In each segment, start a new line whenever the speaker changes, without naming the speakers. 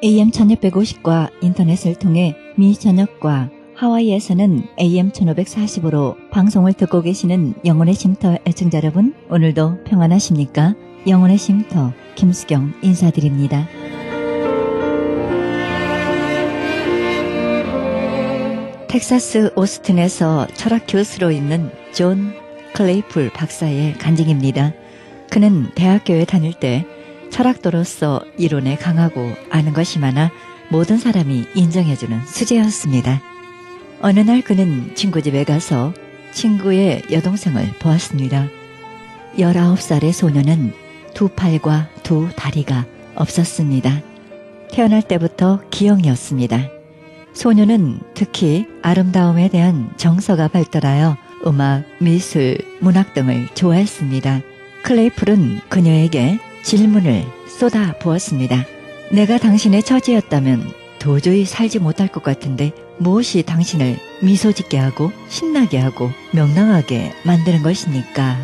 AM 1650과 인터넷을 통해 미 전역과 하와이에서는 AM 1540으로 방송을 듣고 계시는 영혼의 쉼터 애청자 여러분, 오늘도 평안하십니까? 영혼의 쉼터 김수경 인사드립니다. 텍사스 오스틴에서 철학 교수로 있는 존 클레이풀 박사의 간증입니다. 그는 대학교에 다닐 때 철학도로서 이론에 강하고 아는 것이 많아 모든 사람이 인정해주는 수재였습니다. 어느 날 그는 친구 집에 가서 친구의 여동생을 보았습니다. 19살의 소녀는 두 팔과 두 다리가 없었습니다. 태어날 때부터 기형이었습니다. 소녀는 특히 아름다움에 대한 정서가 발달하여 음악, 미술, 문학 등을 좋아했습니다. 클레이풀은 그녀에게 질문을 쏟아 부었습니다. 내가 당신의 처지였다면 도저히 살지 못할 것 같은데 무엇이 당신을 미소 짓게 하고 신나게 하고 명랑하게 만드는 것입니까?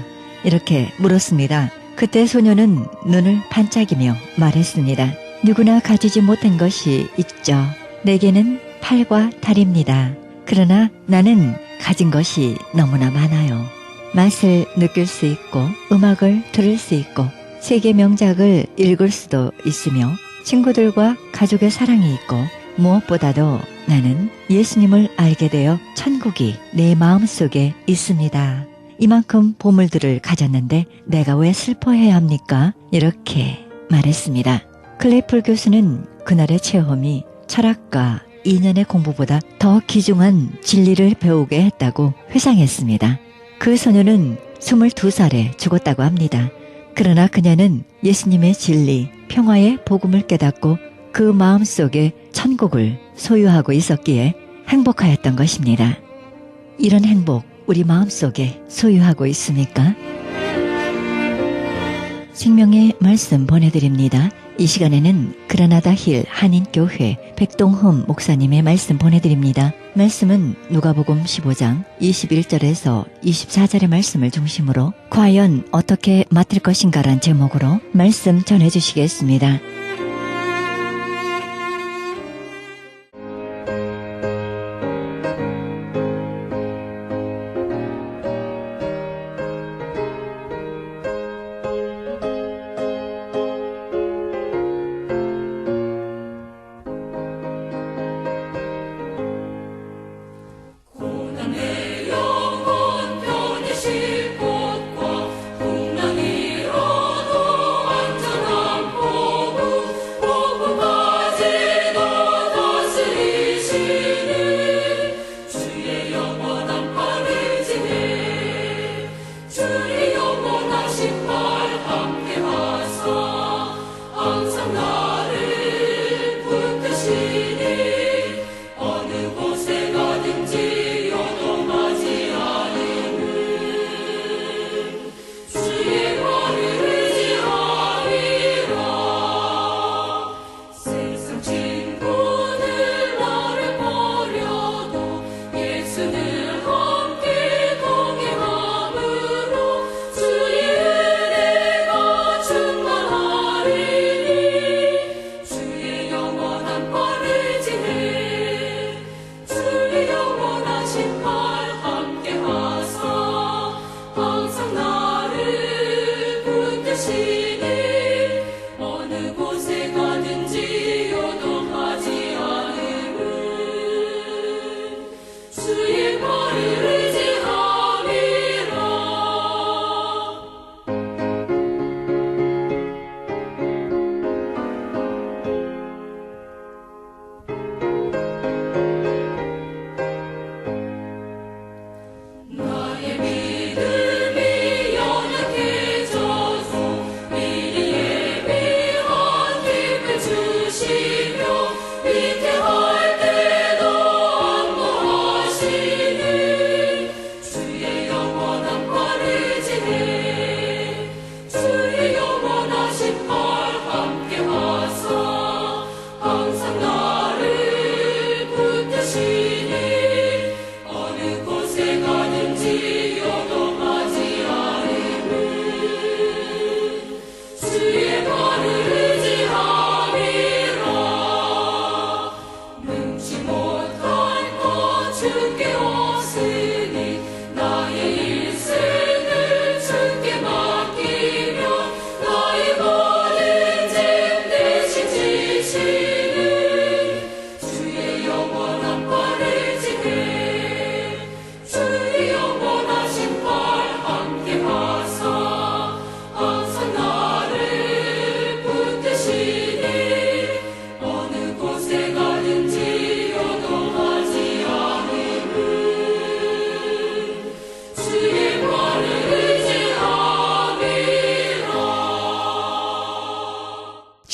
이렇게 물었습니다. 그때 소녀는 눈을 반짝이며 말했습니다. 누구나 가지지 못한 것이 있죠. 내게는 팔과 다리입니다. 그러나 나는 가진 것이 너무나 많아요. 맛을 느낄 수 있고 음악을 들을 수 있고 세계 명작을 읽을 수도 있으며 친구들과 가족의 사랑이 있고 무엇보다도 나는 예수님을 알게 되어 천국이 내 마음속에 있습니다. 이만큼 보물들을 가졌는데 내가 왜 슬퍼해야 합니까? 이렇게 말했습니다. 클레이풀 교수는 그날의 체험이 철학과 2년의 공부보다 더 귀중한 진리를 배우게 했다고 회상했습니다. 그 소녀는 22살에 죽었다고 합니다. 그러나 그녀는 예수님의 진리, 평화의 복음을 깨닫고 그 마음속에 천국을 소유하고 있었기에 행복하였던 것입니다. 이런 행복 우리 마음속에 소유하고 있습니까? 생명의 말씀 보내드립니다. 이 시간에는 그라나다 힐 한인교회 백동흠 목사님의 말씀 보내드립니다. 말씀은 누가복음 15장 21절에서 24절의 말씀을 중심으로 과연 어떻게 맡을 것인가란 제목으로 말씀 전해주시겠습니다.
꽃과 풍랑이라도 안전한 복음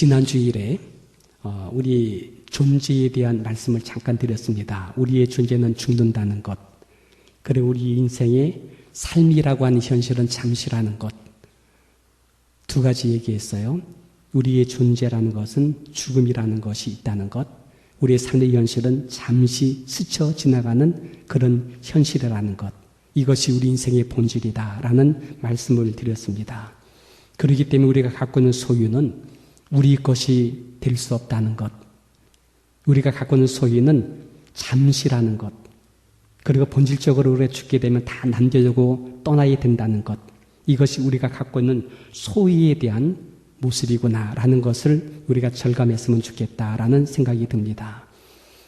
지난 주일에 우리 존재에 대한 말씀을 잠깐 드렸습니다. 우리의 존재는 죽는다는 것, 그리고 우리 인생의 삶이라고 하는 현실은 잠시라는 것, 두 가지 얘기했어요. 우리의 존재라는 것은 죽음이라는 것이 있다는 것, 우리의 삶의 현실은 잠시 스쳐 지나가는 그런 현실이라는 것, 이것이 우리 인생의 본질이다라는 말씀을 드렸습니다. 그렇기 때문에 우리가 갖고 있는 소유는 우리 것이 될 수 없다는 것, 우리가 갖고 있는 소유는 잠시라는 것, 그리고 본질적으로 우리가 죽게 되면 다 남겨두고 떠나야 된다는 것, 이것이 우리가 갖고 있는 소유에 대한 모습이구나라는 것을 우리가 절감했으면 좋겠다라는 생각이 듭니다.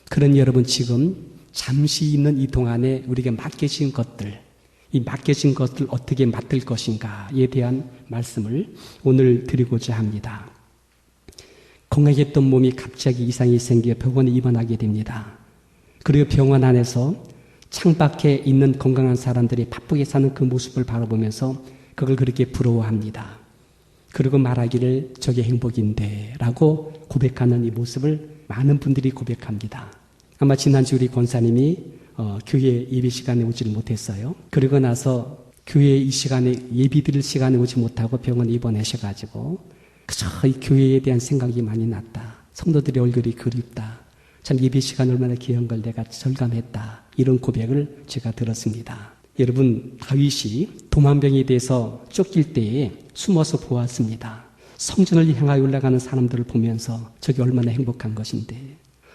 그런 여러분, 지금 잠시 있는 이 동안에 우리에게 맡겨진 것들, 이 맡겨진 것들 어떻게 맡을 것인가에 대한 말씀을 오늘 드리고자 합니다. 건강했던 몸이 갑자기 이상이 생겨 병원에 입원하게 됩니다. 그리고 병원 안에서 창밖에 있는 건강한 사람들이 바쁘게 사는 그 모습을 바라보면서 그걸 그렇게 부러워합니다. 그리고 말하기를 저게 행복인데 라고 고백하는 이 모습을 많은 분들이 고백합니다. 아마 지난주 우리 권사님이 교회 예배 시간에 오지를 못했어요. 그러고 나서 교회 이 시간에 예비 드릴 시간에 오지 못하고 병원에 입원하셔가지고 그저 이 교회에 대한 생각이 많이 났다. 성도들의 얼굴이 그립다. 참 예배 시간 얼마나 귀한 걸 내가 절감했다. 이런 고백을 제가 들었습니다. 여러분, 다윗이 도망병이 돼서 쫓길 때에 숨어서 보았습니다. 성전을 향하여 올라가는 사람들을 보면서 저게 얼마나 행복한 것인데,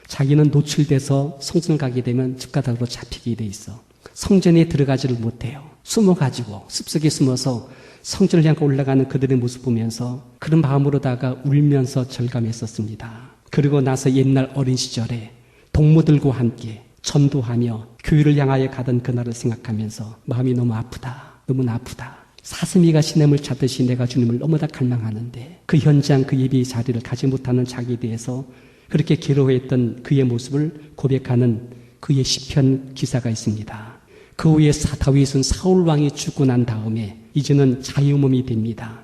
자기는 노출돼서 성전을 가게 되면 집가닥으로 잡히게 돼 있어. 성전에 들어가지를 못해요. 숨어가지고 숲속에 숨어서 성전을 향해 올라가는 그들의 모습 보면서 그런 마음으로다가 울면서 절감했었습니다. 그리고 나서 옛날 어린 시절에 동무들과 함께 전도하며 교회를 향하여 가던 그날을 생각하면서 마음이 너무 아프다. 너무나 아프다. 사슴이가 시냇물 찾듯이 내가 주님을 너무나 갈망하는데 그 현장, 그 예배의 자리를 가지 못하는 자기에 대해서 그렇게 괴로워했던 그의 모습을 고백하는 그의 시편 기사가 있습니다. 그 후에 다윗은 사울 왕이 죽고 난 다음에 이제는 자유몸이 됩니다.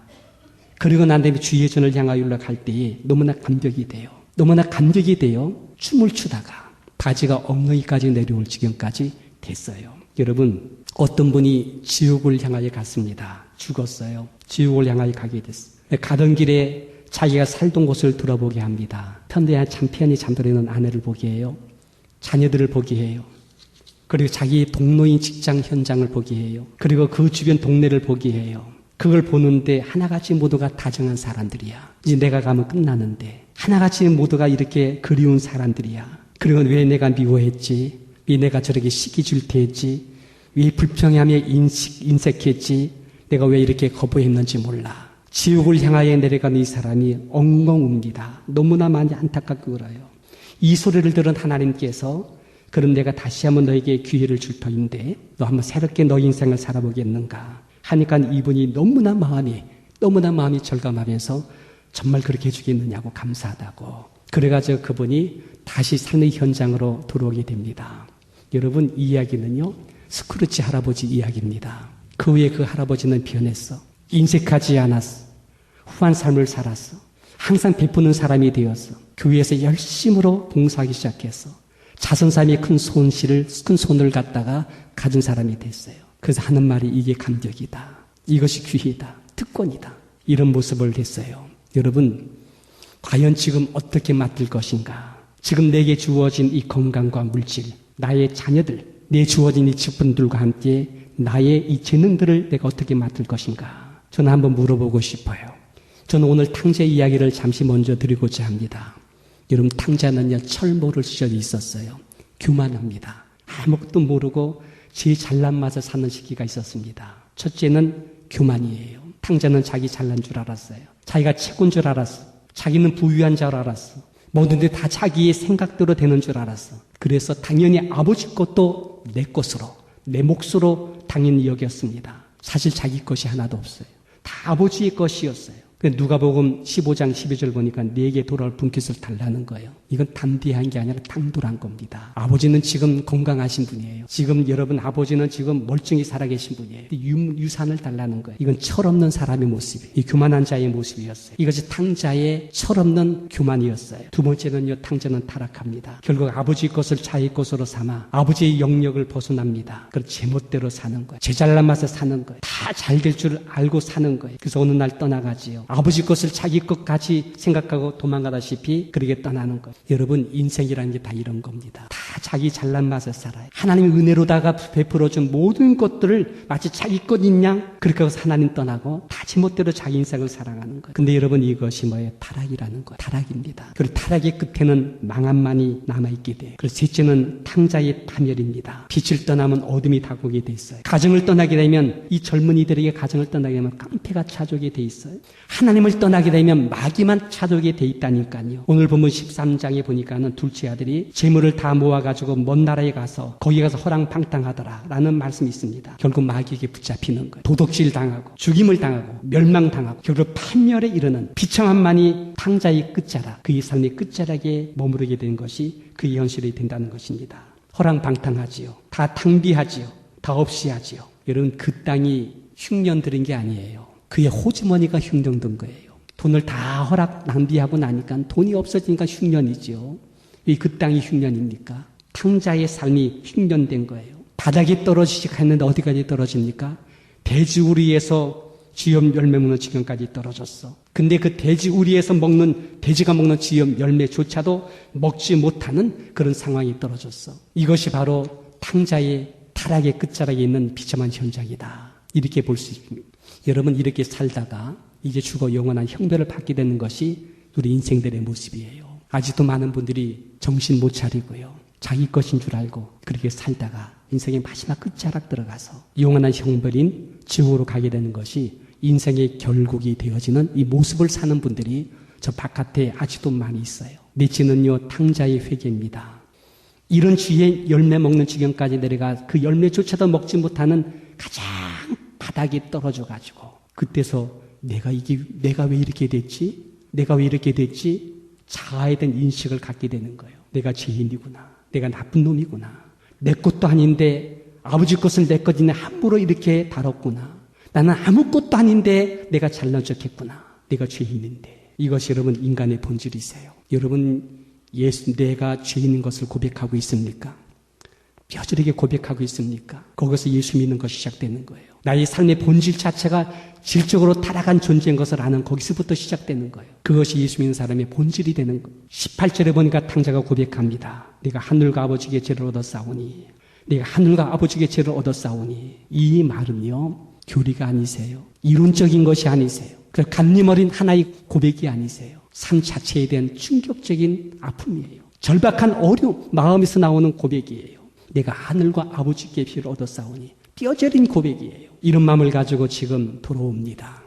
그리고 난 다음에 주의 전을 향하여 올라갈 때에 너무나 감격이 돼요. 너무나 감격이 되어 춤을 추다가 바지가 엉덩이까지 내려올 지경까지 됐어요. 여러분, 어떤 분이 지옥을 향하여 갔습니다. 죽었어요. 지옥을 향하여 가게 됐어요. 가던 길에 자기가 살던 곳을 돌아보게 합니다. 편대한 편히 잠들어 있는 아내를 보게 해요. 자녀들을 보게 해요. 그리고 자기의 동료인 직장 현장을 보게 해요. 그리고 그 주변 동네를 보게 해요. 그걸 보는데 하나같이 모두가 다정한 사람들이야. 이제 내가 가면 끝나는데 하나같이 모두가 이렇게 그리운 사람들이야. 그리고 왜 내가 미워했지? 왜 내가 저렇게 시기 질투했지? 왜 불평하며 인색했지? 내가 왜 이렇게 거부했는지 몰라. 지옥을 향하여 내려가는 이 사람이 엉엉 웁니다. 너무나 많이 안타깝게 울어요. 이 소리를 들은 하나님께서 그럼 내가 다시 한번 너에게 기회를 줄 터인데 너 한번 새롭게 너 인생을 살아보겠는가 하니까 이분이 너무나 마음이 절감하면서 정말 그렇게 해주겠느냐고 감사하다고. 그래가지고 그분이 다시 삶의 현장으로 돌아오게 됩니다. 여러분, 이 이야기는요, 스크루지 할아버지 이야기입니다. 그 후에 그 할아버지는 변했어. 인색하지 않았어. 후한 삶을 살았어. 항상 베푸는 사람이 되었어. 교회에서 열심으로 봉사하기 시작했어. 자선삼이 큰 손을 갖다가 가진 사람이 됐어요. 그래서 하는 말이 이게 감격이다. 이것이 귀이다. 특권이다. 이런 모습을 했어요. 여러분, 과연 지금 어떻게 맡을 것인가? 지금 내게 주어진 이 건강과 물질, 나의 자녀들, 내 주어진 이 직분들과 함께 나의 이 재능들을 내가 어떻게 맡을 것인가? 저는 한번 물어보고 싶어요. 저는 오늘 탕자 이야기를 잠시 먼저 드리고자 합니다. 여러분, 탕자는요, 철 모를 시절이 있었어요. 교만합니다. 아무것도 모르고 제 잘난 맛을 사는 시기가 있었습니다. 첫째는 교만이에요. 탕자는 자기 잘난 줄 알았어요. 자기가 최고인 줄 알았어. 자기는 부유한 줄 알았어. 모든 게 다 자기의 생각대로 되는 줄 알았어. 그래서 당연히 아버지 것도 내 것으로, 내 몫으로 당연히 여겼습니다. 사실 자기 것이 하나도 없어요. 다 아버지의 것이었어요. 누가복음 15장 12절 보니까 내게 돌아올 분깃을 달라는 거예요. 이건 담대한 게 아니라 당돌한 겁니다. 아버지는 지금 건강하신 분이에요. 지금 여러분 아버지는 지금 멀쩡히 살아계신 분이에요. 유산을 달라는 거예요. 이건 철없는 사람의 모습이에요. 이 교만한 자의 모습이었어요. 이것이 탕자의 철없는 교만이었어요. 두 번째는요, 탕자는 타락합니다. 결국 아버지 것을 자기 것으로 삼아 아버지의 영역을 벗어납니다. 그래서 제멋대로 사는 거예요. 제 잘난 맛에 사는 거예요. 다 잘 될 줄 알고 사는 거예요. 그래서 어느 날 떠나가지요. 아버지 것을 자기 것까지 생각하고 도망가다시피 그렇게 떠나는 거예요. 여러분 인생이라는 게 다 이런 겁니다. 다 자기 잘난 맛에 살아요. 하나님의 은혜로다가 베풀어준 모든 것들을 마치 자기 것인 양 그렇게 해서 하나님 떠나고 다 제멋대로 자기 인생을 살아가는 거예요. 근데 여러분 이것이 뭐예요? 타락이라는 거예요. 타락입니다. 그리고 타락의 끝에는 망함만이 남아있게 돼요. 그래서 셋째는 탕자의 파멸입니다. 빛을 떠나면 어둠이 다가오게 돼 있어요. 가정을 떠나게 되면 이 젊은이들에게 가정을 떠나게 되면 깡패가 찾아오게 돼 있어요. 하나님을 떠나게 되면 마귀만 찾아오게 돼 있다니까요. 오늘 보면 13장에 보니까는 둘째 아들이 재물을 다 모아가지고 먼 나라에 가서 거기 가서 허랑방탕하더라 라는 말씀이 있습니다. 결국 마귀에게 붙잡히는 거예요. 도덕질 당하고 죽임을 당하고 멸망당하고 결국 판멸에 이르는 비참함만이 탕자의 끝자락, 그의 삶의 끝자락에 머무르게 되는 것이 그의 현실이 된다는 것입니다. 허랑방탕하지요. 다 탕비하지요. 다 없이 하지요. 여러분 그 땅이 흉년 들인 게 아니에요. 그의 호주머니가 흉년 든 거예요. 돈을 다 허락 낭비하고 나니까 돈이 없어지니까 흉년이지요. 왜 그 땅이 흉년입니까? 탕자의 삶이 흉년된 거예요. 바닥에 떨어지지 않는데 어디까지 떨어집니까? 돼지우리에서 지엽 열매 먹는 지경까지 떨어졌어. 근데 그 돼지우리에서 먹는 돼지가 먹는 지엽 열매조차도 먹지 못하는 그런 상황이 떨어졌어. 이것이 바로 탕자의 타락의 끝자락에 있는 비참한 현장이다. 이렇게 볼 수 있습니다. 여러분 이렇게 살다가 이제 죽어 영원한 형벌을 받게 되는 것이 우리 인생들의 모습이에요. 아직도 많은 분들이 정신 못 차리고요. 자기 것인 줄 알고 그렇게 살다가 인생의 마지막 끝자락 들어가서 영원한 형벌인 지옥으로 가게 되는 것이 인생의 결국이 되어지는 이 모습을 사는 분들이 저 바깥에 아직도 많이 있어요. 넷째는요, 탕자의 회개입니다. 이런 쥐의 열매 먹는 지경까지 내려가 그 열매조차도 먹지 못하는 가장 바닥에 떨어져가지고 그때서 내가 왜 이렇게 됐지? 내가 왜 이렇게 됐지? 자아에 대한 인식을 갖게 되는 거예요. 내가 죄인이구나. 내가 나쁜 놈이구나. 내 것도 아닌데 아버지 것을 내 것이네 함부로 이렇게 다뤘구나. 나는 아무것도 아닌데 내가 잘난 척했구나. 내가 죄인인데. 이것이 여러분 인간의 본질이세요. 여러분 내가 죄인인 것을 고백하고 있습니까? 뼈저리게 고백하고 있습니까? 거기서 예수 믿는 것이 시작되는 거예요. 나의 삶의 본질 자체가 질적으로 타락한 존재인 것을 아는 거기서부터 시작되는 거예요. 그것이 예수 믿는 사람의 본질이 되는 거예요. 18절에 보니까 탕자가 고백합니다. 내가 하늘과 아버지께 죄를 얻었사오니 내가 하늘과 아버지께 죄를 얻었사오니 이 말은요 교리가 아니세요. 이론적인 것이 아니세요. 그 간림 어린 하나의 고백이 아니세요. 삶 자체에 대한 충격적인 아픔이에요. 절박한 어려움, 마음에서 나오는 고백이에요. 내가 하늘과 아버지께 죄를 얻었사오니 뼈저린 고백이에요. 이런 마음을 가지고 지금 돌아옵니다.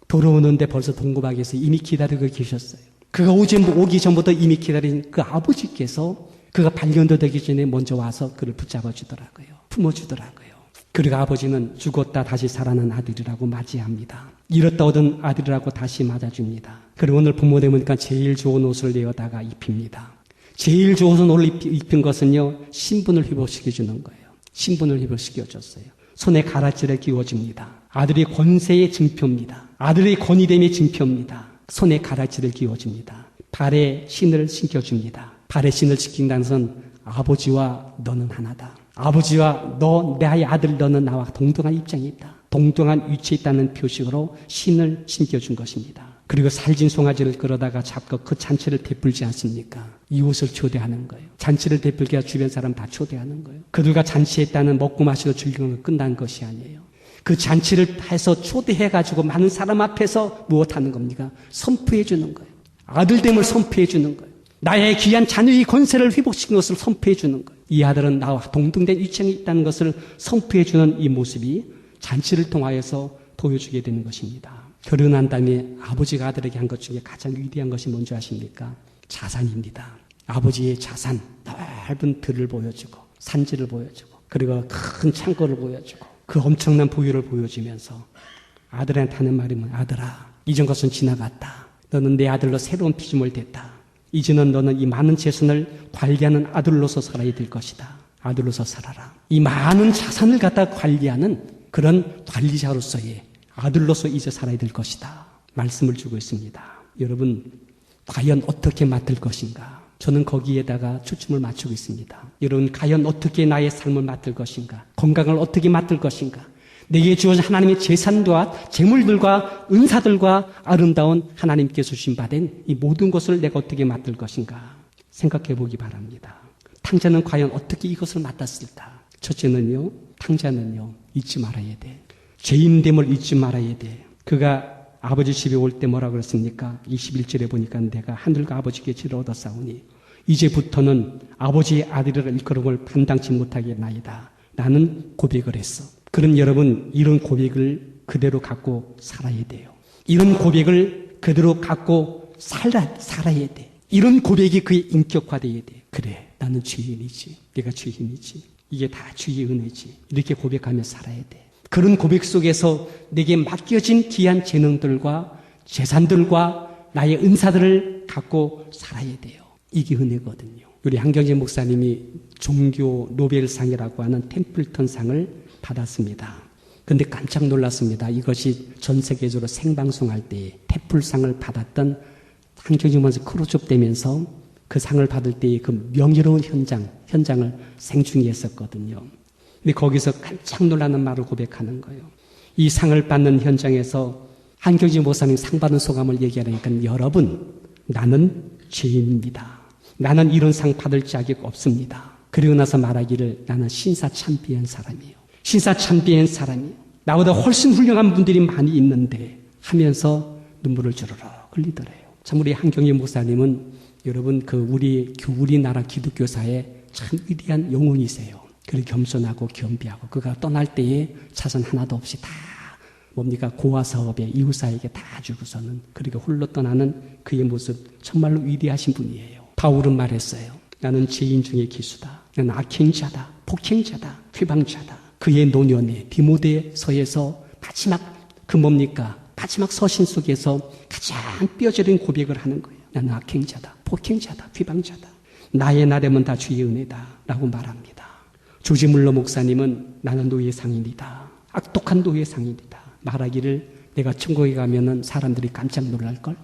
돌아오는데 벌써 동고박에서 이미 기다리고 계셨어요. 그가 오기 전부터 이미 기다린 그 아버지께서 그가 발견도 되기 전에 먼저 와서 그를 붙잡아 주더라고요. 품어주더라고요. 그리고 아버지는 죽었다 다시 살아난 아들이라고 맞이합니다. 잃었다 얻은 아들이라고 다시 맞아줍니다. 그리고 오늘 부모님 보니까 제일 좋은 옷을 내어다가 입힙니다. 제일 좋은 옷을 입힌 것은요, 신분을 회복시켜주는 거예요. 신분을 회복시켜줬어요. 손에 가라지를 끼워줍니다. 아들의 권세의 증표입니다. 아들의 권위됨의 증표입니다. 손에 가라지를 끼워줍니다. 발에 신을 신겨줍니다. 발에 신을 지킨다는 것은 아버지와 너는 하나다. 아버지와 나의 아들 너는 나와 동등한 입장에 있다. 동등한 위치에 있다는 표식으로 신을 신겨준 것입니다. 그리고 살진 송아지를 끌어다가 잡고 그 잔치를 베풀지 않습니까? 이웃을 초대하는 거예요. 잔치를 베풀게 해서 주변 사람 다 초대하는 거예요. 그들과 잔치했다는 먹고 마시고 즐기는 건 끝난 것이 아니에요. 그 잔치를 해서 초대해가지고 많은 사람 앞에서 무엇하는 겁니까? 선포해 주는 거예요. 아들됨을 선포해 주는 거예요. 나의 귀한 자녀의 권세를 회복시킨 것을 선포해 주는 거예요. 이 아들은 나와 동등된 위치에 있다는 것을 선포해 주는 이 모습이 잔치를 통하여서 보여주게 되는 것입니다. 결혼한 다음에 아버지가 아들에게 한 것 중에 가장 위대한 것이 뭔지 아십니까? 자산입니다. 아버지의 자산, 넓은 들을 보여주고 산지를 보여주고 그리고 큰 창고를 보여주고 그 엄청난 부유를 보여주면서 아들한테 하는 말이 뭐냐? 아들아, 이전 것은 지나갔다. 너는 내 아들로 새로운 피조물 됐다. 이제는 너는 이 많은 재산을 관리하는 아들로서 살아야 될 것이다. 아들로서 살아라. 이 많은 자산을 갖다 관리하는 그런 관리자로서의 아들로서 이제 살아야 될 것이다. 말씀을 주고 있습니다. 여러분, 과연 어떻게 맡을 것인가? 저는 거기에다가 초점을 맞추고 있습니다. 여러분, 과연 어떻게 나의 삶을 맡을 것인가? 건강을 어떻게 맡을 것인가? 내게 주어진 하나님의 재산과 재물들과 은사들과 아름다운 하나님께서 주신 바된 이 모든 것을 내가 어떻게 맡을 것인가? 생각해 보기 바랍니다. 탕자는 과연 어떻게 이것을 맡았을까? 첫째는요, 탕자는요, 잊지 말아야 돼. 죄인됨을 잊지 말아야 돼. 그가 아버지 집에 올 때 뭐라 그랬습니까? 21절에 보니까 내가 하늘과 아버지께 지를 얻었사오니 이제부터는 아버지의 아들이라 일컬음을 감당치 못하겠나이다. 나는 고백을 했어. 그럼 여러분, 이런 고백을 그대로 갖고 살아야 돼요. 이런 고백을 그대로 갖고 살아야 돼. 이런 고백이 그의 인격화되어야 돼. 그래, 나는 죄인이지. 내가 죄인이지. 이게 다 주의 은혜지. 이렇게 고백하며 살아야 돼. 그런 고백 속에서 내게 맡겨진 귀한 재능들과 재산들과 나의 은사들을 갖고 살아야 돼요. 이게 은혜거든요. 우리 한경재 목사님이 종교 노벨상이라고 하는 템플턴상을 받았습니다. 그런데 깜짝 놀랐습니다. 이것이 전 세계적으로 생방송할 때 템플상을 받았던 한경재 목사님 크루즈업 되면서 그 상을 받을 때의 그 명예로운 현장을 생중계 했었거든요. 근데 거기서 깜짝 놀라는 말을 고백하는 거예요. 이 상을 받는 현장에서 한경재 목사님 상 받은 소감을 얘기하니까 여러분, 나는 죄인입니다. 나는 이런 상 받을 자격 없습니다. 그리고 나서 말하기를 나는 신사참배한 사람이에요. 신사참배한 사람이에요. 나보다 훨씬 훌륭한 분들이 많이 있는데 하면서 눈물을 주르륵 흘리더래요. 참 우리 한경재 목사님은 여러분 우리나라 기독교사의 참 위대한 영혼이세요. 그리고 겸손하고 겸비하고 그가 떠날 때에 자산 하나도 없이 다 고아 사업에 이웃사에게 다 주고서는 그리고 홀로 떠나는 그의 모습 정말로 위대하신 분이에요. 바울은 말했어요. 나는 죄인 중의 기수다. 나는 악행자다. 폭행자다. 회방자다. 그의 노년에 디모데서에서 마지막 마지막 서신 속에서 가장 뼈저린 고백을 하는 거예요. 나는 악행자다. 폭행자다. 회방자다. 나의 나름은 다 주의 은혜다. 라고 말합니다. 조지물러 목사님은 나는 노예 상인이다. 악독한 노예 상인이다. 말하기를 내가 천국에 가면은 사람들이 깜짝 놀랄걸?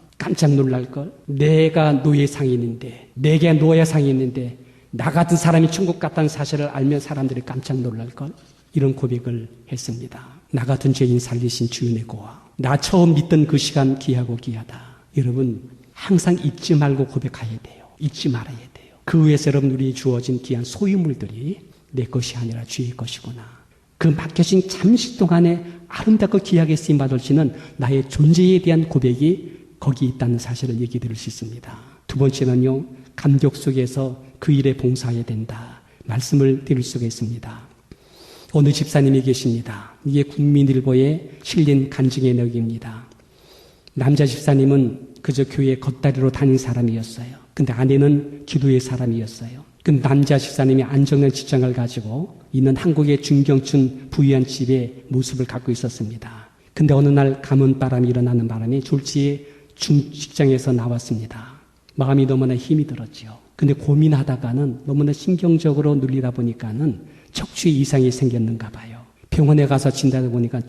내가 노예 상인인데, 내게 노예 상인인데, 나 같은 사람이 천국 갔다는 사실을 알면 사람들이 깜짝 놀랄걸? 이런 고백을 했습니다. 나 같은 죄인 살리신 주인의 고아. 나 처음 믿던 그 시간 귀하고 귀하다. 여러분, 항상 잊지 말고 고백해야 돼요. 잊지 말아야 돼요. 그 위해서 여러분, 우리 주어진 귀한 소유물들이 내 것이 아니라 주의 것이구나. 그 맡겨진 잠시 동안에 아름답고 귀하게 쓰임받을 수 있는 나의 존재에 대한 고백이 거기 있다는 사실을 얘기 드릴 수 있습니다. 두 번째는요, 감격 속에서 그 일에 봉사해야 된다. 말씀을 드릴 수가 있습니다. 어느 집사님이 계십니다. 이게 국민일보에 실린 간증의 내용입니다. 남자 집사님은 그저 교회 겉다리로 다닌 사람이었어요. 근데 아내는 기도의 사람이었어요. 그 남자 집사님이 안정된 직장을 가지고 있는 한국의 중경층 부유한 집의 모습을 갖고 있었습니다. 근데 어느 날 가문바람이 일어나는 바람에 졸지에 직장에서 나왔습니다. 마음이 너무나 힘이 들었죠. 근데 고민하다가는 너무나 신경적으로 눌리다 보니까는 척추에 이상이 생겼는가 봐요. 병원에 가서 진단해 보니까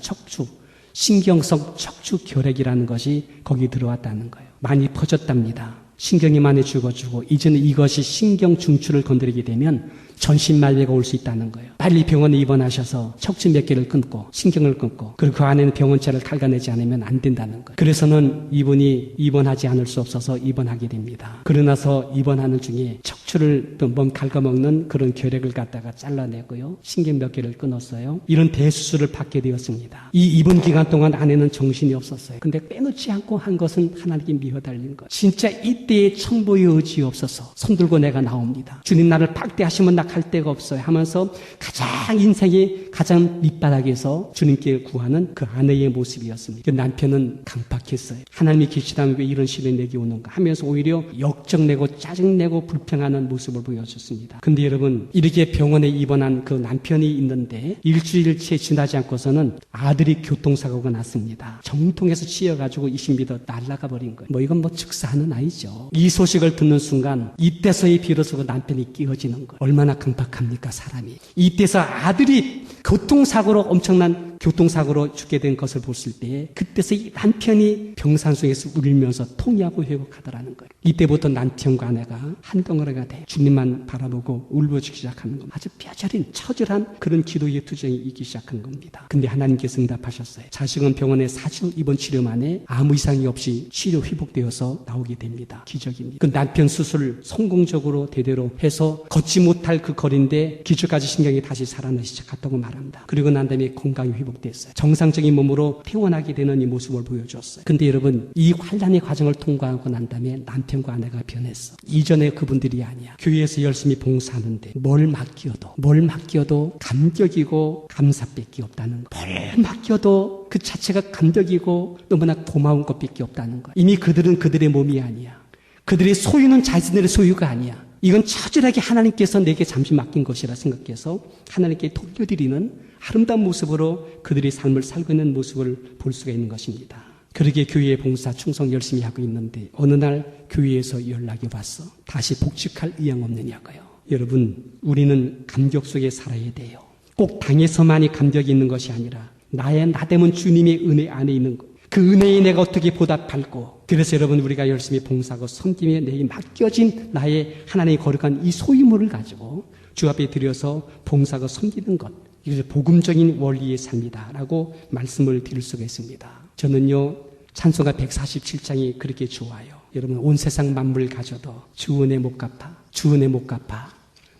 신경성 척추 결핵이라는 것이 거기 들어왔다는 거예요. 많이 퍼졌답니다. 신경이 많이 죽어주고 이제는 이것이 신경 중추를 건드리게 되면 전신말매가 올 수 있다는 거예요. 빨리 병원에 입원하셔서 척추 몇 개를 끊고 신경을 끊고 그리고 그 안에는 병원차를 갉아내지 않으면 안 된다는 거예요. 그래서는 이분이 입원하지 않을 수 없어서 입원하게 됩니다. 그러나서 입원하는 중에 척추를 몸 갉아먹는 그런 결핵을 갖다가 잘라내고요. 신경 몇 개를 끊었어요. 이런 대수술을 받게 되었습니다. 이 입원 기간 동안 아내는 정신이 없었어요. 근데 빼놓지 않고 한 것은 하나님께 미워달린 것. 진짜 이때의 청보의 의지 없어서 손들고 내가 나옵니다. 주님 나를 박대하시면 나 갈 데가 없어요 하면서 가장 인생의 가장 밑바닥에서 주님께 구하는 그 아내의 모습이었습니다. 그 남편은 강박했어요. 하나님이 계시다면 왜 이런 시련이 내게 오는가 하면서 오히려 역정내고 짜증내고 불평하는 모습을 보여줬습니다. 근데 여러분, 이렇게 병원에 입원한 그 남편이 있는데 일주일째 지나지 않고서는 아들이 교통사고가 났습니다. 정통에서 치여가지고 20m 날아가 버린 거예요. 이건 즉사하는 아이죠. 이 소식을 듣는 순간 이때서야 비로소 그 남편이 끼어지는 거예요. 얼마나 강박합니까, 사람이. 이때서 아들이 교통사고로 엄청난 교통사고로 죽게 된 것을 봤을 때 그때서 이 남편이 병상 속에서 울면서 통회하고 회복하더라는 거예요. 이때부터 남편과 아내가 한 덩어리가 돼 주님만 바라보고 울부짖기 시작하는 겁니다. 아주 뼈저린 처절한 그런 기도의 투쟁이 있기 시작한 겁니다. 근데 하나님께서 응답하셨어요. 자식은 병원에 4주 입원 치료 만에 아무 이상이 없이 치료 회복되어서 나오게 됩니다. 기적입니다. 그 남편 수술을 성공적으로 대대로 해서 걷지 못할 그 거리인데 기저까지 신경이 다시 살아나기 시작했다고 말합니다. 그리고 난 다음에 건강이 회복됐어요. 정상적인 몸으로 태어나게 되는 이 모습을 보여줬어요. 근데 여러분, 이 환란의 과정을 통과하고 난 다음에 남편과 아내가 변했어. 이전에 그분들이 아니야. 교회에서 열심히 봉사하는데 뭘 맡겨도 감격이고 감사밖에 없다는 거. 뭘 맡겨도 그 자체가 감격이고 너무나 고마운 것밖에 없다는 거. 이미 그들은 그들의 몸이 아니야. 그들의 소유는 자신들의 소유가 아니야. 이건 처절하게 하나님께서 내게 잠시 맡긴 것이라 생각해서 하나님께 돌려드리는 아름다운 모습으로 그들의 삶을 살고 있는 모습을 볼 수가 있는 것입니다. 그러게 교회에 봉사 충성 열심히 하고 있는데 어느 날 교회에서 연락이 왔어. 다시 복직할 의향 없느냐고요. 여러분, 우리는 감격 속에 살아야 돼요. 꼭 당에서만이 감격이 있는 것이 아니라 나 되면 주님의 은혜 안에 있는 것. 그 은혜에 내가 어떻게 보답할고. 그래서 여러분, 우리가 열심히 봉사하고 섬김에 내게 맡겨진 나의 하나님이 거룩한 이 소유물을 가지고 주 앞에 들여서 봉사하고 섬기는 것. 이것이 복음적인 원리의 삶이다 라고 말씀을 드릴 수가 있습니다. 저는요, 찬송가 147장이 그렇게 좋아요. 여러분, 온 세상 만물 가져도 주 은혜 못 갚아.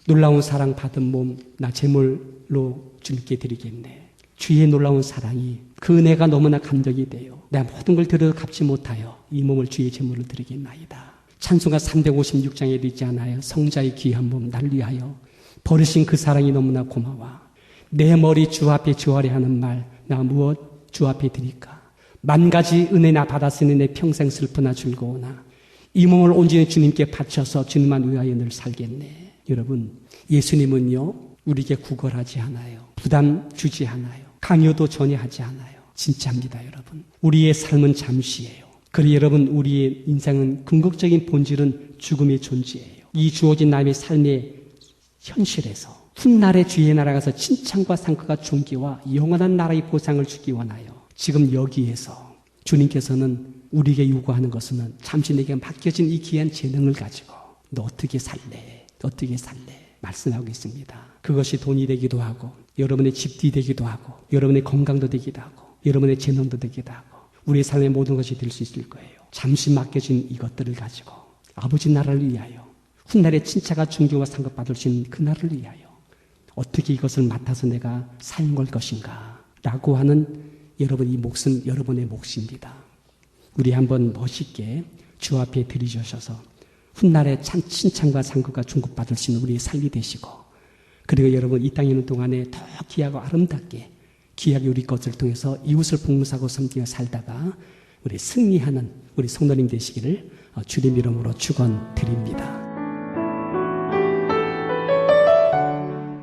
놀라운 사랑 받은 몸 나 제물로 주님께 드리겠네. 주의 놀라운 사랑이 그 은혜가 너무나 감격이 돼요. 내가 모든 걸 들여도 갚지 못하여 이 몸을 주의 제물로 드리겠나이다. 찬송가 356장에 있지 않아요? 성자의 귀한 몸 날 위하여 버리신 그 사랑이 너무나 고마워. 내 머리 주 앞에 주하리 하는 말 나 무엇 주 앞에 드릴까? 만 가지 은혜 나 받았으니 내 평생 슬프나 즐거우나 이 몸을 온전히 주님께 바쳐서 주님만 위하여 늘 살겠네. 여러분, 예수님은요, 우리에게 구걸하지 않아요. 부담 주지 않아요. 강요도 전혀 하지 않아요. 진짜입니다, 여러분. 우리의 삶은 잠시예요. 그리고 여러분, 우리의 인생은 궁극적인 본질은 죽음의 존재예요. 이 주어진 남의 삶의 현실에서 훗날의 주의 나라 가서 칭찬과 상급과 존귀와 영원한 나라의 보상을 주기 원하여 지금 여기에서 주님께서는 우리에게 요구하는 것은 잠시 내게 맡겨진 이 귀한 재능을 가지고 너 어떻게 살래? 말씀하고 있습니다. 그것이 돈이 되기도 하고 여러분의 집이 되기도 하고 여러분의 건강도 되기도 하고 여러분의 재능도 되기도 하고 우리의 삶의 모든 것이 될 수 있을 거예요. 잠시 맡겨진 이것들을 가지고 아버지 나라를 위하여 훗날의 칭찬과 존경과 상급받을 수 있는 그 나라를 위하여 어떻게 이것을 맡아서 내가 사용할 것인가 라고 하는 여러분, 이 몫은 여러분의 몫입니다. 우리 한번 멋있게 주 앞에 들이셔서 훗날의 칭찬과 상급과 존급받을 수 있는 우리의 삶이 되시고 그리고 여러분, 이 땅에 있는 동안에 더 귀하고 아름답게 귀하게 우리 것을 통해서 이웃을 봉사하고 섬기며 살다가 우리 승리하는 우리 성도님 되시기를 주님 이름으로 축원드립니다.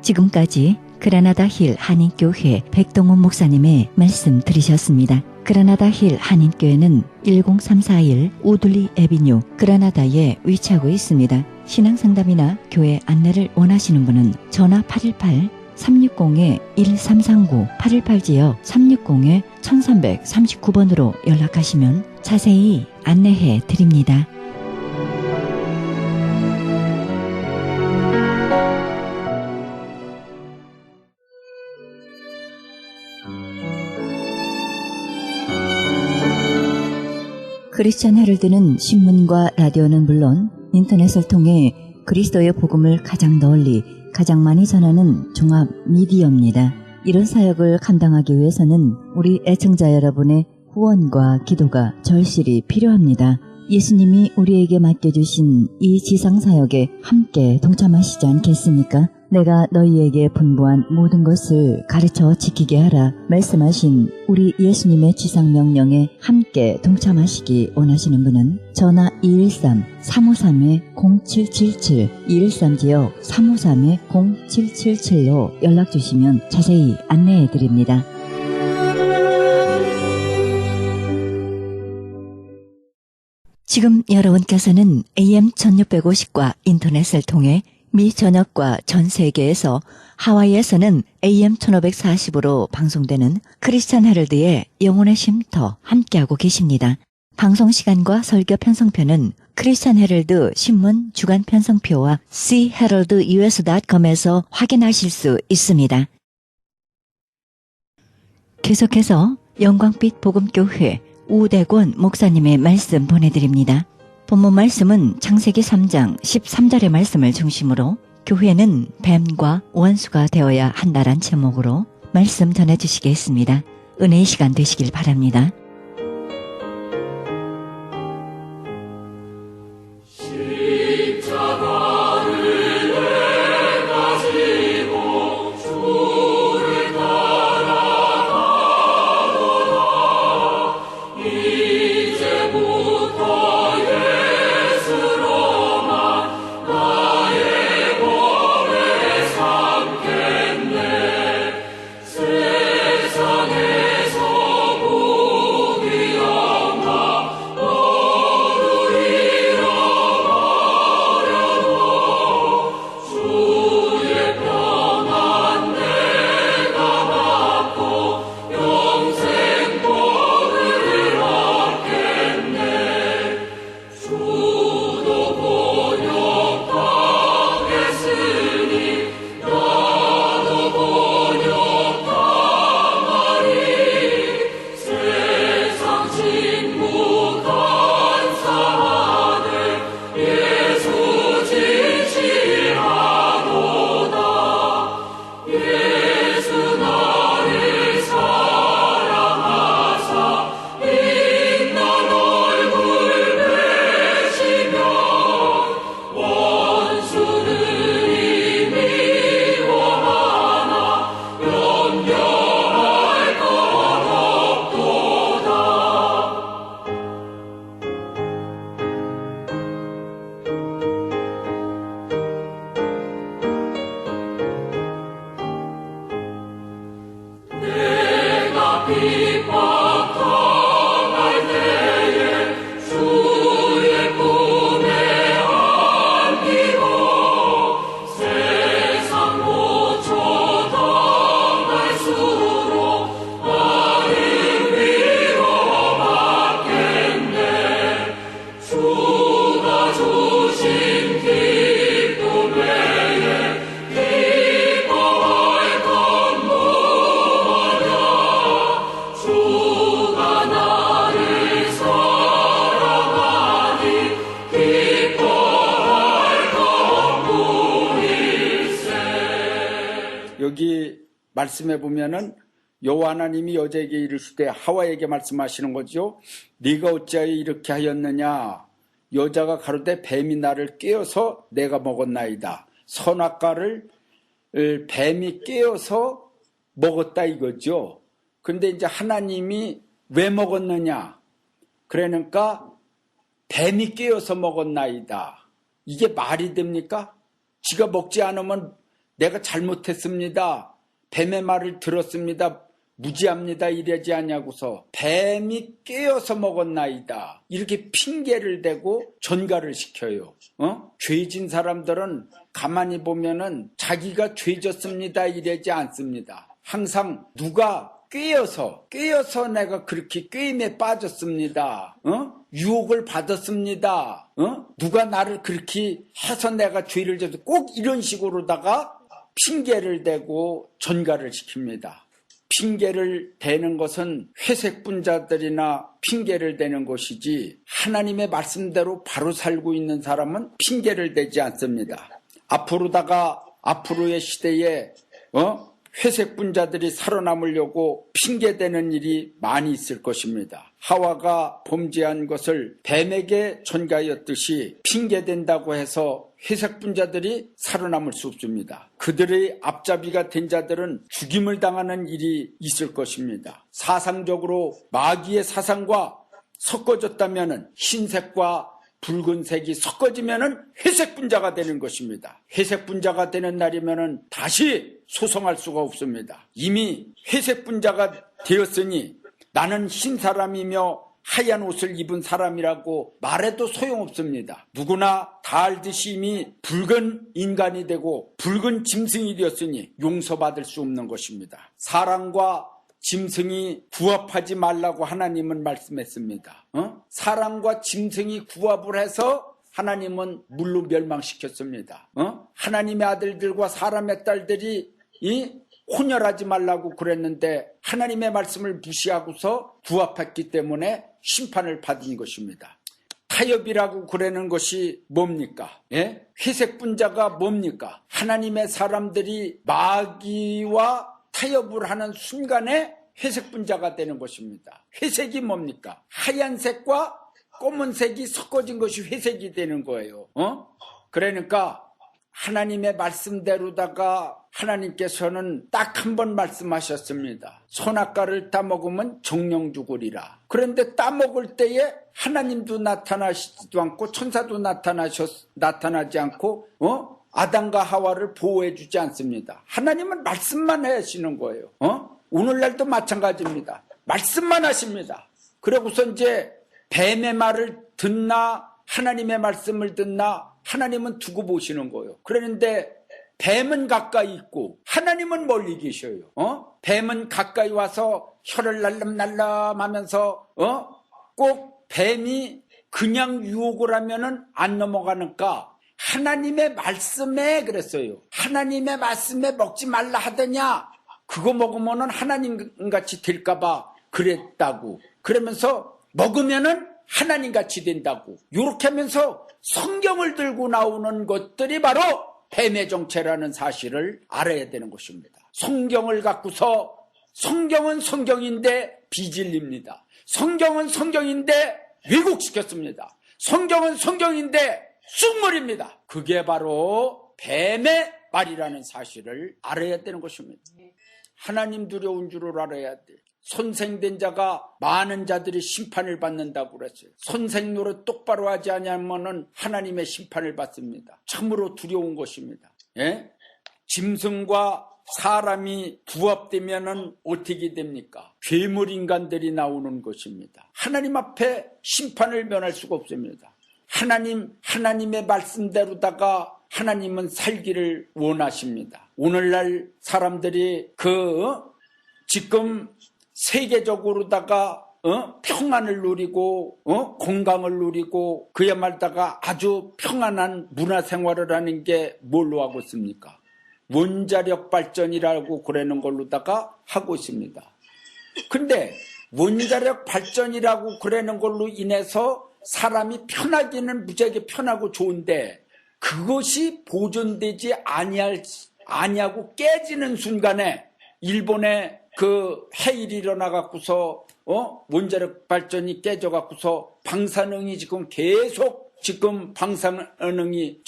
지금까지 그라나다 힐 한인교회 백동원 목사님의 말씀 들으셨습니다. 그라나다 힐 한인교회는 10341 우들리 에비뉴 그라나다에 위치하고 있습니다. 신앙상담이나 교회 안내를 원하시는 분은 전화 818-360-1339 818지역 360-1339번으로 연락하시면 자세히 안내해 드립니다. 크리스천 헤럴드는 신문과 라디오는 물론 인터넷을 통해 그리스도의 복음을 가장 널리 가장 많이 전하는 종합 미디어입니다. 이런 사역을 감당하기 위해서는 우리 애청자 여러분의 후원과 기도가 절실히 필요합니다. 예수님이 우리에게 맡겨주신 이 지상사역에 함께 동참하시지 않겠습니까? 내가 너희에게 분부한 모든 것을 가르쳐 지키게 하라 말씀하신 우리 예수님의 지상명령에 함께 동참하시기 원하시는 분은 전화 213-353-0777 213지역 353-0777로 연락주시면 자세히 안내해드립니다. 지금 여러분께서는 AM 1650과 인터넷을 통해 미 전역과 전 세계에서 하와이에서는 AM 1540으로 방송되는 크리스찬 헤럴드의 영혼의 쉼터 함께하고 계십니다. 방송 시간과 설교 편성표는 크리스찬 헤럴드 신문 주간 편성표와 chaheraldus.com에서 확인하실 수 있습니다. 계속해서 영광빛 복음교회 우대권 목사님의 말씀 보내드립니다. 본문 말씀은 창세기 3장 13절의 말씀을 중심으로 교회는 뱀과 원수가 되어야 한다란 제목으로 말씀 전해주시겠습니다. 은혜의 시간 되시길 바랍니다.
여기 말씀해 보면은 여호와 하나님이 여자에게 이르시되 하와에게 말씀하시는 거죠. 네가 어찌하여 이렇게 하였느냐. 여자가 가로되 뱀이 나를 깨어서 내가 먹었나이다. 선악과를 뱀이 깨어서 먹었다 이거죠. 근데 이제 하나님이 왜 먹었느냐. 그러니까 뱀이 깨어서 먹었나이다. 이게 말이 됩니까? 지가 먹지 않으면 내가 잘못했습니다. 뱀의 말을 들었습니다. 무지합니다. 이러지 않냐고서 뱀이 깨어서 먹었나이다. 이렇게 핑계를 대고 전가를 시켜요. 죄진 사람들은 가만히 보면은 자기가 죄졌습니다. 이러지 않습니다. 항상 누가 깨어서 내가 그렇게 꾀임에 빠졌습니다. 유혹을 받았습니다. 누가 나를 그렇게 해서 내가 죄를 져서 꼭 이런 식으로다가 핑계를 대고 전가를 시킵니다. 핑계를 대는 것은 회색분자들이나 핑계를 대는 것이지 하나님의 말씀대로 바로 살고 있는 사람은 핑계를 대지 않습니다. 앞으로의 시대에 회색 분자들이 살아남으려고 핑계대는 일이 많이 있을 것입니다. 하와가 범죄한 것을 뱀에게 전가하였듯이 핑계댄다고 해서 회색 분자들이 살아남을 수 없습니다. 그들의 앞잡이가 된 자들은 죽임을 당하는 일이 있을 것입니다. 사상적으로 마귀의 사상과 섞어졌다면 흰색과 붉은색이 섞어지면 회색 분자가 되는 것입니다. 회색 분자가 되는 날이면 다시 소송할 수가 없습니다. 이미 회색 분자가 되었으니 나는 흰 사람이며 하얀 옷을 입은 사람이라고 말해도 소용없습니다. 누구나 다 알듯이 이미 붉은 인간이 되고 붉은 짐승이 되었으니 용서받을 수 없는 것입니다. 사람과 짐승이 구합하지 말라고 하나님은 말씀했습니다. 사람과 짐승이 구합을 해서 하나님은 물로 멸망시켰습니다. 하나님의 아들들과 사람의 딸들이 혼혈하지 말라고 그랬는데 하나님의 말씀을 무시하고서 구합했기 때문에 심판을 받은 것입니다. 타협이라고 그러는 것이 뭡니까? 예? 회색 분자가 뭡니까? 하나님의 사람들이 마귀와 타협을 하는 순간에 회색 분자가 되는 것입니다. 회색이 뭡니까? 하얀색과 검은색이 섞어진 것이 회색이 되는 거예요. 그러니까 하나님의 말씀대로다가 하나님께서는 딱 한 번 말씀하셨습니다. 선악과를 따먹으면 정령 죽으리라. 그런데 따먹을 때에 하나님도 나타나시지도 않고 천사도 나타나지 않고 아담과 하와를 보호해 주지 않습니다. 하나님은 말씀만 하시는 거예요. 오늘날도 마찬가지입니다. 말씀만 하십니다. 그러고서 이제 뱀의 말을 듣나 하나님의 말씀을 듣나 하나님은 두고 보시는 거예요. 그런데 뱀은 가까이 있고 하나님은 멀리 계셔요. 뱀은 가까이 와서 혀를 날름날름 하면서 꼭 뱀이 그냥 유혹을 하면은 안 넘어가니까 하나님의 말씀에 그랬어요. 하나님의 말씀에 먹지 말라 하더냐? 그거 먹으면은 하나님같이 될까봐 그랬다고. 그러면서 먹으면은 하나님같이 된다고. 이렇게 하면서 성경을 들고 나오는 것들이 바로 뱀의 정체라는 사실을 알아야 되는 것입니다. 성경을 갖고서 성경은 성경인데 비진리입니다. 성경은 성경인데 왜곡시켰습니다. 성경은 성경인데 쑥물입니다. 그게 바로 뱀의 말이라는 사실을 알아야 되는 것입니다. 하나님 두려운 줄을 알아야 돼. 선생된 자가 많은 자들이 심판을 받는다고 그랬어요. 선생 노릇 똑바로 하지 않으면 하나님의 심판을 받습니다. 참으로 두려운 것입니다. 예? 짐승과 사람이 부합되면 어떻게 됩니까? 괴물 인간들이 나오는 것입니다. 하나님 앞에 심판을 면할 수가 없습니다. 하나님의 말씀대로다가 하나님은 살기를 원하십니다. 오늘날 사람들이 지금 세계적으로다가 평안을 누리고 건강을 누리고 그야말다가 아주 평안한 문화생활을 하는 게 뭘로 하고 있습니까? 원자력 발전이라고 그러는 걸로다가 하고 있습니다. 근데 원자력 발전이라고 그러는 걸로 인해서 사람이 편하기는 무지하게 편하고 좋은데 그것이 보존되지 아니하고 깨지는 순간에 일본의 그 해일이 일어나갖고서 원자력 발전이 깨져갖고서 방사능이 지금 계속 방사능이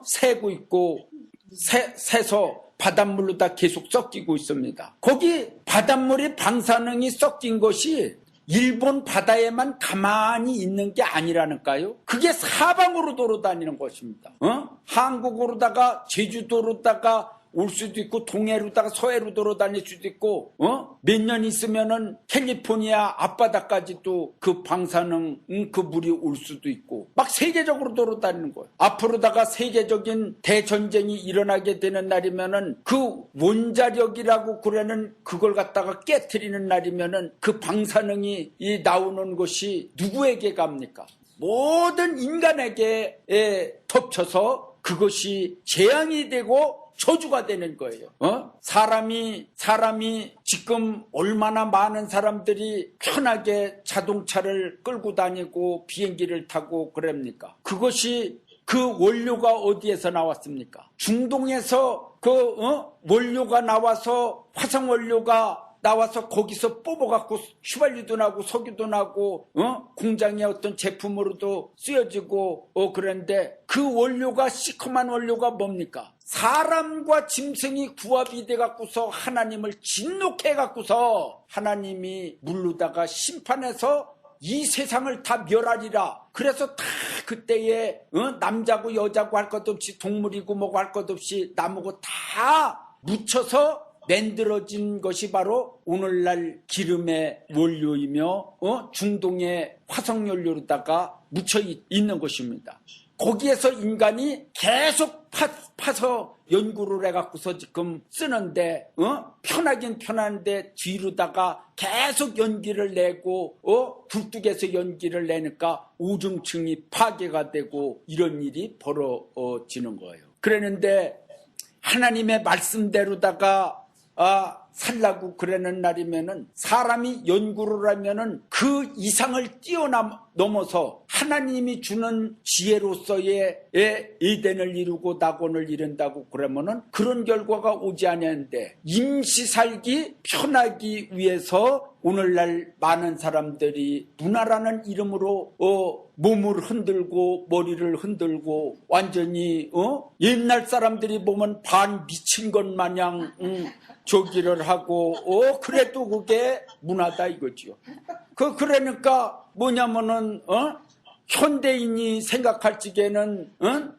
새고 있고 새서 바닷물로 다 계속 섞이고 있습니다. 거기 바닷물에 방사능이 섞인 것이 일본 바다에만 가만히 있는 게 아니라니까요. 그게 사방으로 돌아다니는 것입니다. 한국으로다가 제주도로다가 올 수도 있고 동해로다가 서해로 돌아다닐 수도 있고 몇 년 있으면은 캘리포니아 앞바다까지도 그 방사능 그 물이 올 수도 있고 막 세계적으로 돌아다니는 거예요. 앞으로다가 세계적인 대전쟁이 일어나게 되는 날이면은 그 원자력이라고 그러는 그걸 갖다가 깨트리는 날이면은 그 방사능이 나오는 것이 누구에게 갑니까? 모든 인간에게 덮쳐서 그것이 재앙이 되고 저주가 되는 거예요. 사람이 지금 얼마나 많은 사람들이 편하게 자동차를 끌고 다니고 비행기를 타고 그럽니까? 그것이 그 원료가 어디에서 나왔습니까? 중동에서 원료가 나와서 화성 원료가 나와서 거기서 뽑아갖고 휘발유도 나고 석유도 나고 공장의 어떤 제품으로도 쓰여지고 그런데 그 원료가 시커먼 원료가 뭡니까? 사람과 짐승이 구합이 돼갖고서 하나님을 진노케해갖고서 하나님이 물르다가 심판해서 이 세상을 다 멸하리라. 그래서 다 그때에 남자고 여자고 할 것 없이 동물이고 뭐고 할 것 없이 나무고 다 묻혀서 만들어진 것이 바로 오늘날 기름의 원료이며 중동의 화석연료로다가 묻혀 있는 것입니다. 거기에서 인간이 계속 파서 연구를 해갖고서 지금 쓰는데 편하긴 편한데 뒤로다가 계속 연기를 내고 굴뚝에서 연기를 내니까 오중층이 파괴가 되고 이런 일이 벌어지는 거예요. 그랬는데 하나님의 말씀대로다가 살라고 그러는 날이면은 사람이 연구를 하면은 그 이상을 뛰어넘어서 하나님이 주는 지혜로서의 에덴을 이루고 낙원을 이룬다고 그러면은 그런 결과가 오지 않았는데 임시 살기 편하기 위해서 오늘날 많은 사람들이 문화라는 이름으로 몸을 흔들고 머리를 흔들고 완전히 옛날 사람들이 보면 반 미친 것 마냥 저기를 하고 그래도 그게 문화다 이거지요. 그러니까 뭐냐면은 현대인이 생각할 적에는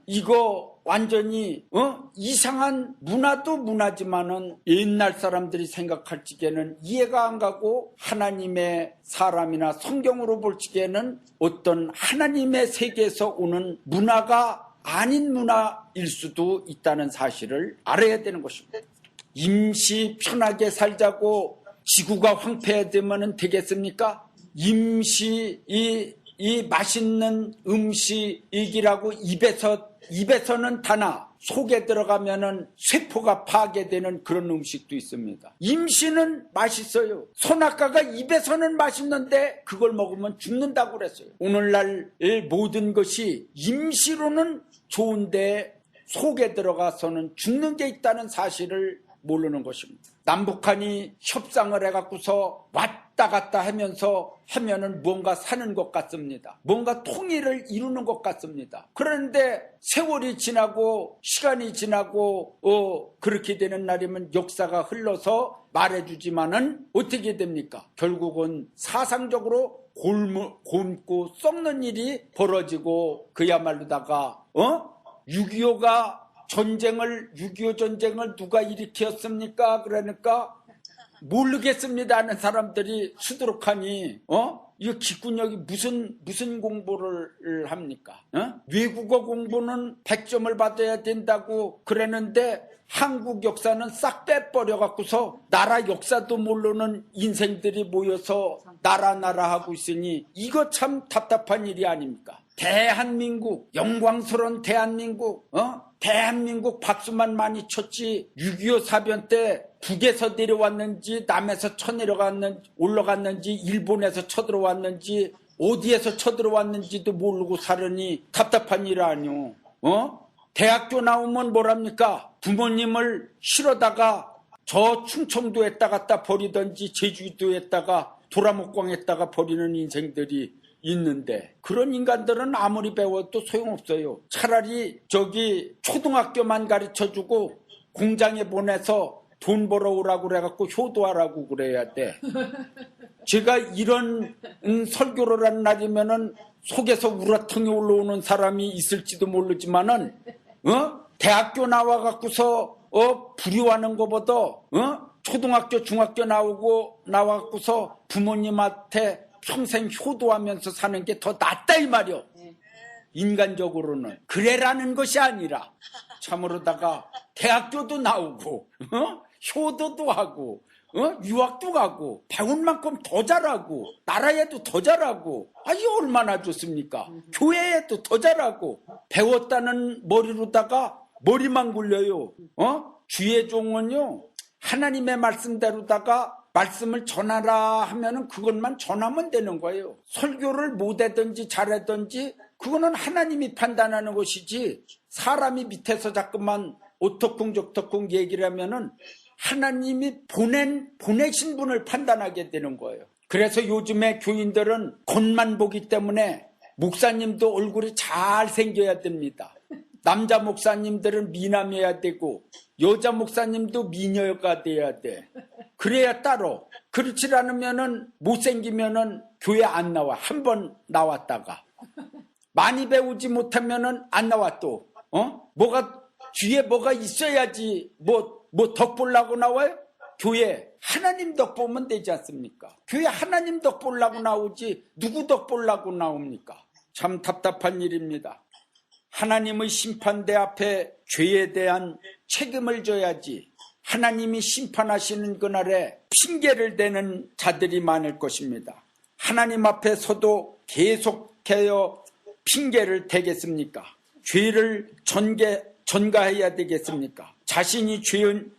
이거 완전히 이상한 문화도 문화지만은 옛날 사람들이 생각할 적에는 이해가 안 가고 하나님의 사람이나 성경으로 볼 적에는 어떤 하나님의 세계에서 오는 문화가 아닌 문화일 수도 있다는 사실을 알아야 되는 것입니다. 임시 편하게 살자고 지구가 황폐되면 되겠습니까? 임시 이 맛있는 음식이라고 입에서는 다나 속에 들어가면은 쇠포가 파괴되는 그런 음식도 있습니다. 임시는 맛있어요. 선악과가 입에서는 맛있는데 그걸 먹으면 죽는다고 그랬어요. 오늘날 모든 것이 임시로는 좋은데 속에 들어가서는 죽는 게 있다는 사실을 모르는 것입니다. 남북한이 협상을 해갖고서 왔다 갔다 하면은 뭔가 사는 것 같습니다. 뭔가 통일을 이루는 것 같습니다. 그런데 세월이 지나고 시간이 지나고 그렇게 되는 날이면 역사가 흘러서 말해주지만은 어떻게 됩니까? 결국은 사상적으로 곪고 썩는 일이 벌어지고 그야말로다가 6.25가 6.25 전쟁을 누가 일으켰습니까? 그러니까 모르겠습니다 하는 사람들이 수두룩하니 이거 기꾼력이 무슨 공부를 합니까? 외국어 공부는 100점을 받아야 된다고 그랬는데 한국 역사는 싹 빼버려 갖고서 나라 역사도 모르는 인생들이 모여서 나라 하고 있으니 이거 참 답답한 일이 아닙니까? 대한민국, 영광스러운 대한민국, 대한민국 박수만 많이 쳤지 6.25 사변 때 북에서 내려왔는지 남에서 올라갔는지 일본에서 쳐들어왔는지 어디에서 쳐들어왔는지도 모르고 살으니 답답한 일 아니오. 대학교 나오면 뭐랍니까? 부모님을 실어다가 저 충청도에다 갖다 버리든지 제주도에다가 도라목광에다가 버리는 인생들이 있는데 그런 인간들은 아무리 배워도 소용없어요. 차라리 저기 초등학교만 가르쳐주고 공장에 보내서 돈 벌어오라고 그래갖고 효도하라고 그래야 돼. 제가 이런 설교를 한 날이면은 속에서 우라통이 올라오는 사람이 있을지도 모르지만은 대학교 나와갖고서 불효하는 것보다 초등학교 중학교 나와갖고서 부모님한테 평생 효도하면서 사는 게 더 낫다 이 말이요. 인간적으로는 그래라는 것이 아니라 참으로다가 대학교도 나오고 효도도 하고 유학도 가고 배운 만큼 더 잘하고 나라에도 더 잘하고 이게 얼마나 좋습니까? 교회에도 더 잘하고 배웠다는 머리로다가 머리만 굴려요. 주의 종은요 하나님의 말씀대로다가 말씀을 전하라 하면은 그것만 전하면 되는 거예요. 설교를 못하든지 잘하든지 그거는 하나님이 판단하는 것이지 사람이 밑에서 자꾸만 오토쿵저토쿵 얘기를 하면은 하나님이 보내신 분을 판단하게 되는 거예요. 그래서 요즘에 교인들은 겉만 보기 때문에 목사님도 얼굴이 잘 생겨야 됩니다. 남자 목사님들은 미남이어야 되고 여자 목사님도 미녀가 돼야 돼. 그래야 따로. 그렇지 않으면은 못생기면은 교회 안 나와. 한 번 나왔다가 많이 배우지 못하면은 안 나와 또. 뭐가 뒤에 뭐가 있어야지 뭐 덕 보려고 나와요? 교회 하나님 덕 보면 되지 않습니까? 교회 하나님 덕 보려고 나오지 누구 덕 보려고 나옵니까? 참 답답한 일입니다. 하나님의 심판대 앞에 죄에 대한 책임을 져야지 하나님이 심판하시는 그날에 핑계를 대는 자들이 많을 것입니다. 하나님 앞에 서도 계속해서 핑계를 대겠습니까? 죄를 전가해야 되겠습니까? 자신이 지은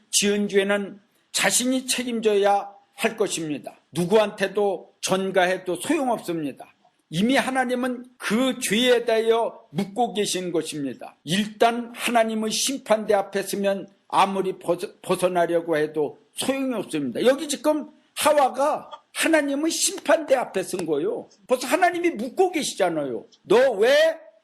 죄는 자신이 책임져야 할 것입니다. 누구한테도 전가해도 소용없습니다. 이미 하나님은 그 죄에 대하여 묻고 계신 것입니다. 일단 하나님의 심판대 앞에 서면 아무리 벗어나려고 해도 소용이 없습니다. 여기 지금 하와가 하나님의 심판대 앞에 선 거예요. 벌써 하나님이 묻고 계시잖아요. 너 왜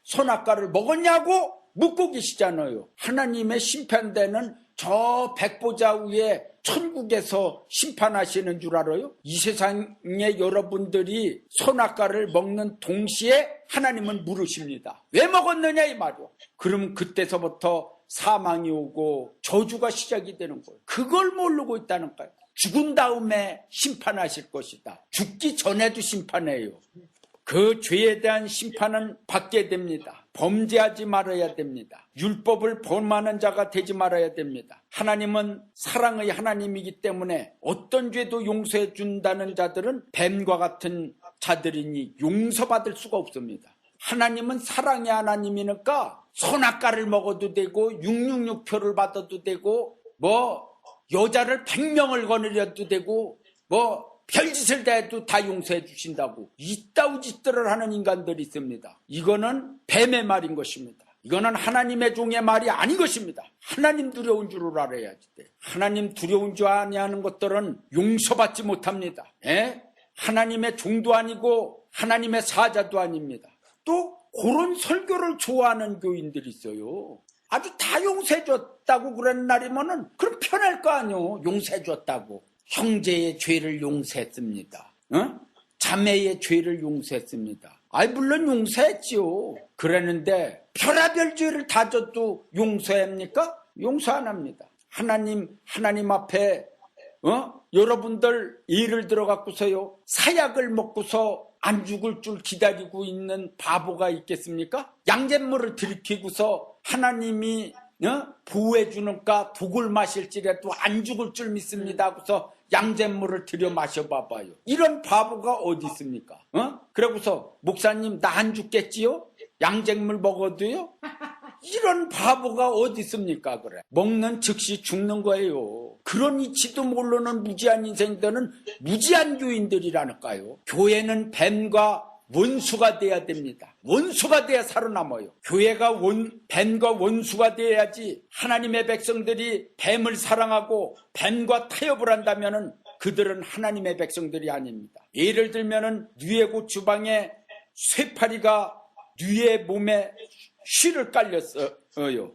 선악과를 먹었냐고 묻고 계시잖아요. 하나님의 심판대는 저 백보자 위에 천국에서 심판하시는 줄 알아요? 이 세상에 여러분들이 선악과를 먹는 동시에 하나님은 물으십니다. 왜 먹었느냐 이 말이요. 그럼 그때서부터 사망이 오고 저주가 시작이 되는 거예요. 그걸 모르고 있다는 거예요. 죽은 다음에 심판하실 것이다. 죽기 전에도 심판해요. 그 죄에 대한 심판은 받게 됩니다. 범죄하지 말아야 됩니다. 율법을 범하는 자가 되지 말아야 됩니다. 하나님은 사랑의 하나님이기 때문에 어떤 죄도 용서해 준다는 자들은 뱀과 같은 자들이니 용서받을 수가 없습니다. 하나님은 사랑의 하나님이니까 선악과를 먹어도 되고 666표를 받아도 되고 여자를 100명을 거느려도 되고 별짓을 다 해도 다 용서해 주신다고 이따위 짓들을 하는 인간들이 있습니다. 이거는 뱀의 말인 것입니다. 이거는 하나님의 종의 말이 아닌 것입니다. 하나님 두려운 줄을 알아야지 돼. 하나님 두려운 줄 아냐는 것들은 용서받지 못합니다. 하나님의 종도 아니고 하나님의 사자도 아닙니다. 또 그런 설교를 좋아하는 교인들이 있어요. 아주 다 용서해 줬다고 그런 날이면은 그럼 편할 거 아니요. 용서해 줬다고. 형제의 죄를 용서했습니다. 자매의 죄를 용서했습니다. 물론 용서했지요. 그랬는데 별하별 죄를 다 져도 용서합니까? 용서 안 합니다. 하나님 앞에 여러분들 예를 들어 갖고서요. 사약을 먹고서 안 죽을 줄 기다리고 있는 바보가 있겠습니까? 양잿물을 들이키고서 하나님이 보호해 주니까 독을 마실지라도 안 죽을 줄 믿습니다 하고서 양잿물을 들여 마셔봐봐요. 이런 바보가 어디 있습니까? 그러고서 목사님 나 안 죽겠지요? 양잿물 먹어도요? 이런 바보가 어디 있습니까? 그래. 먹는 즉시 죽는 거예요. 그런 이치도 모르는 무지한 인생들은 무지한 교인들이라니까요. 교회는 뱀과 원수가 돼야 됩니다. 원수가 돼야 살아남아요. 교회가 뱀과 원수가 돼야지 하나님의 백성들이 뱀을 사랑하고 뱀과 타협을 한다면은 그들은 하나님의 백성들이 아닙니다. 예를 들면은 누에고 주방에 쇠파리가 누에 몸에 쉬를 깔렸어요.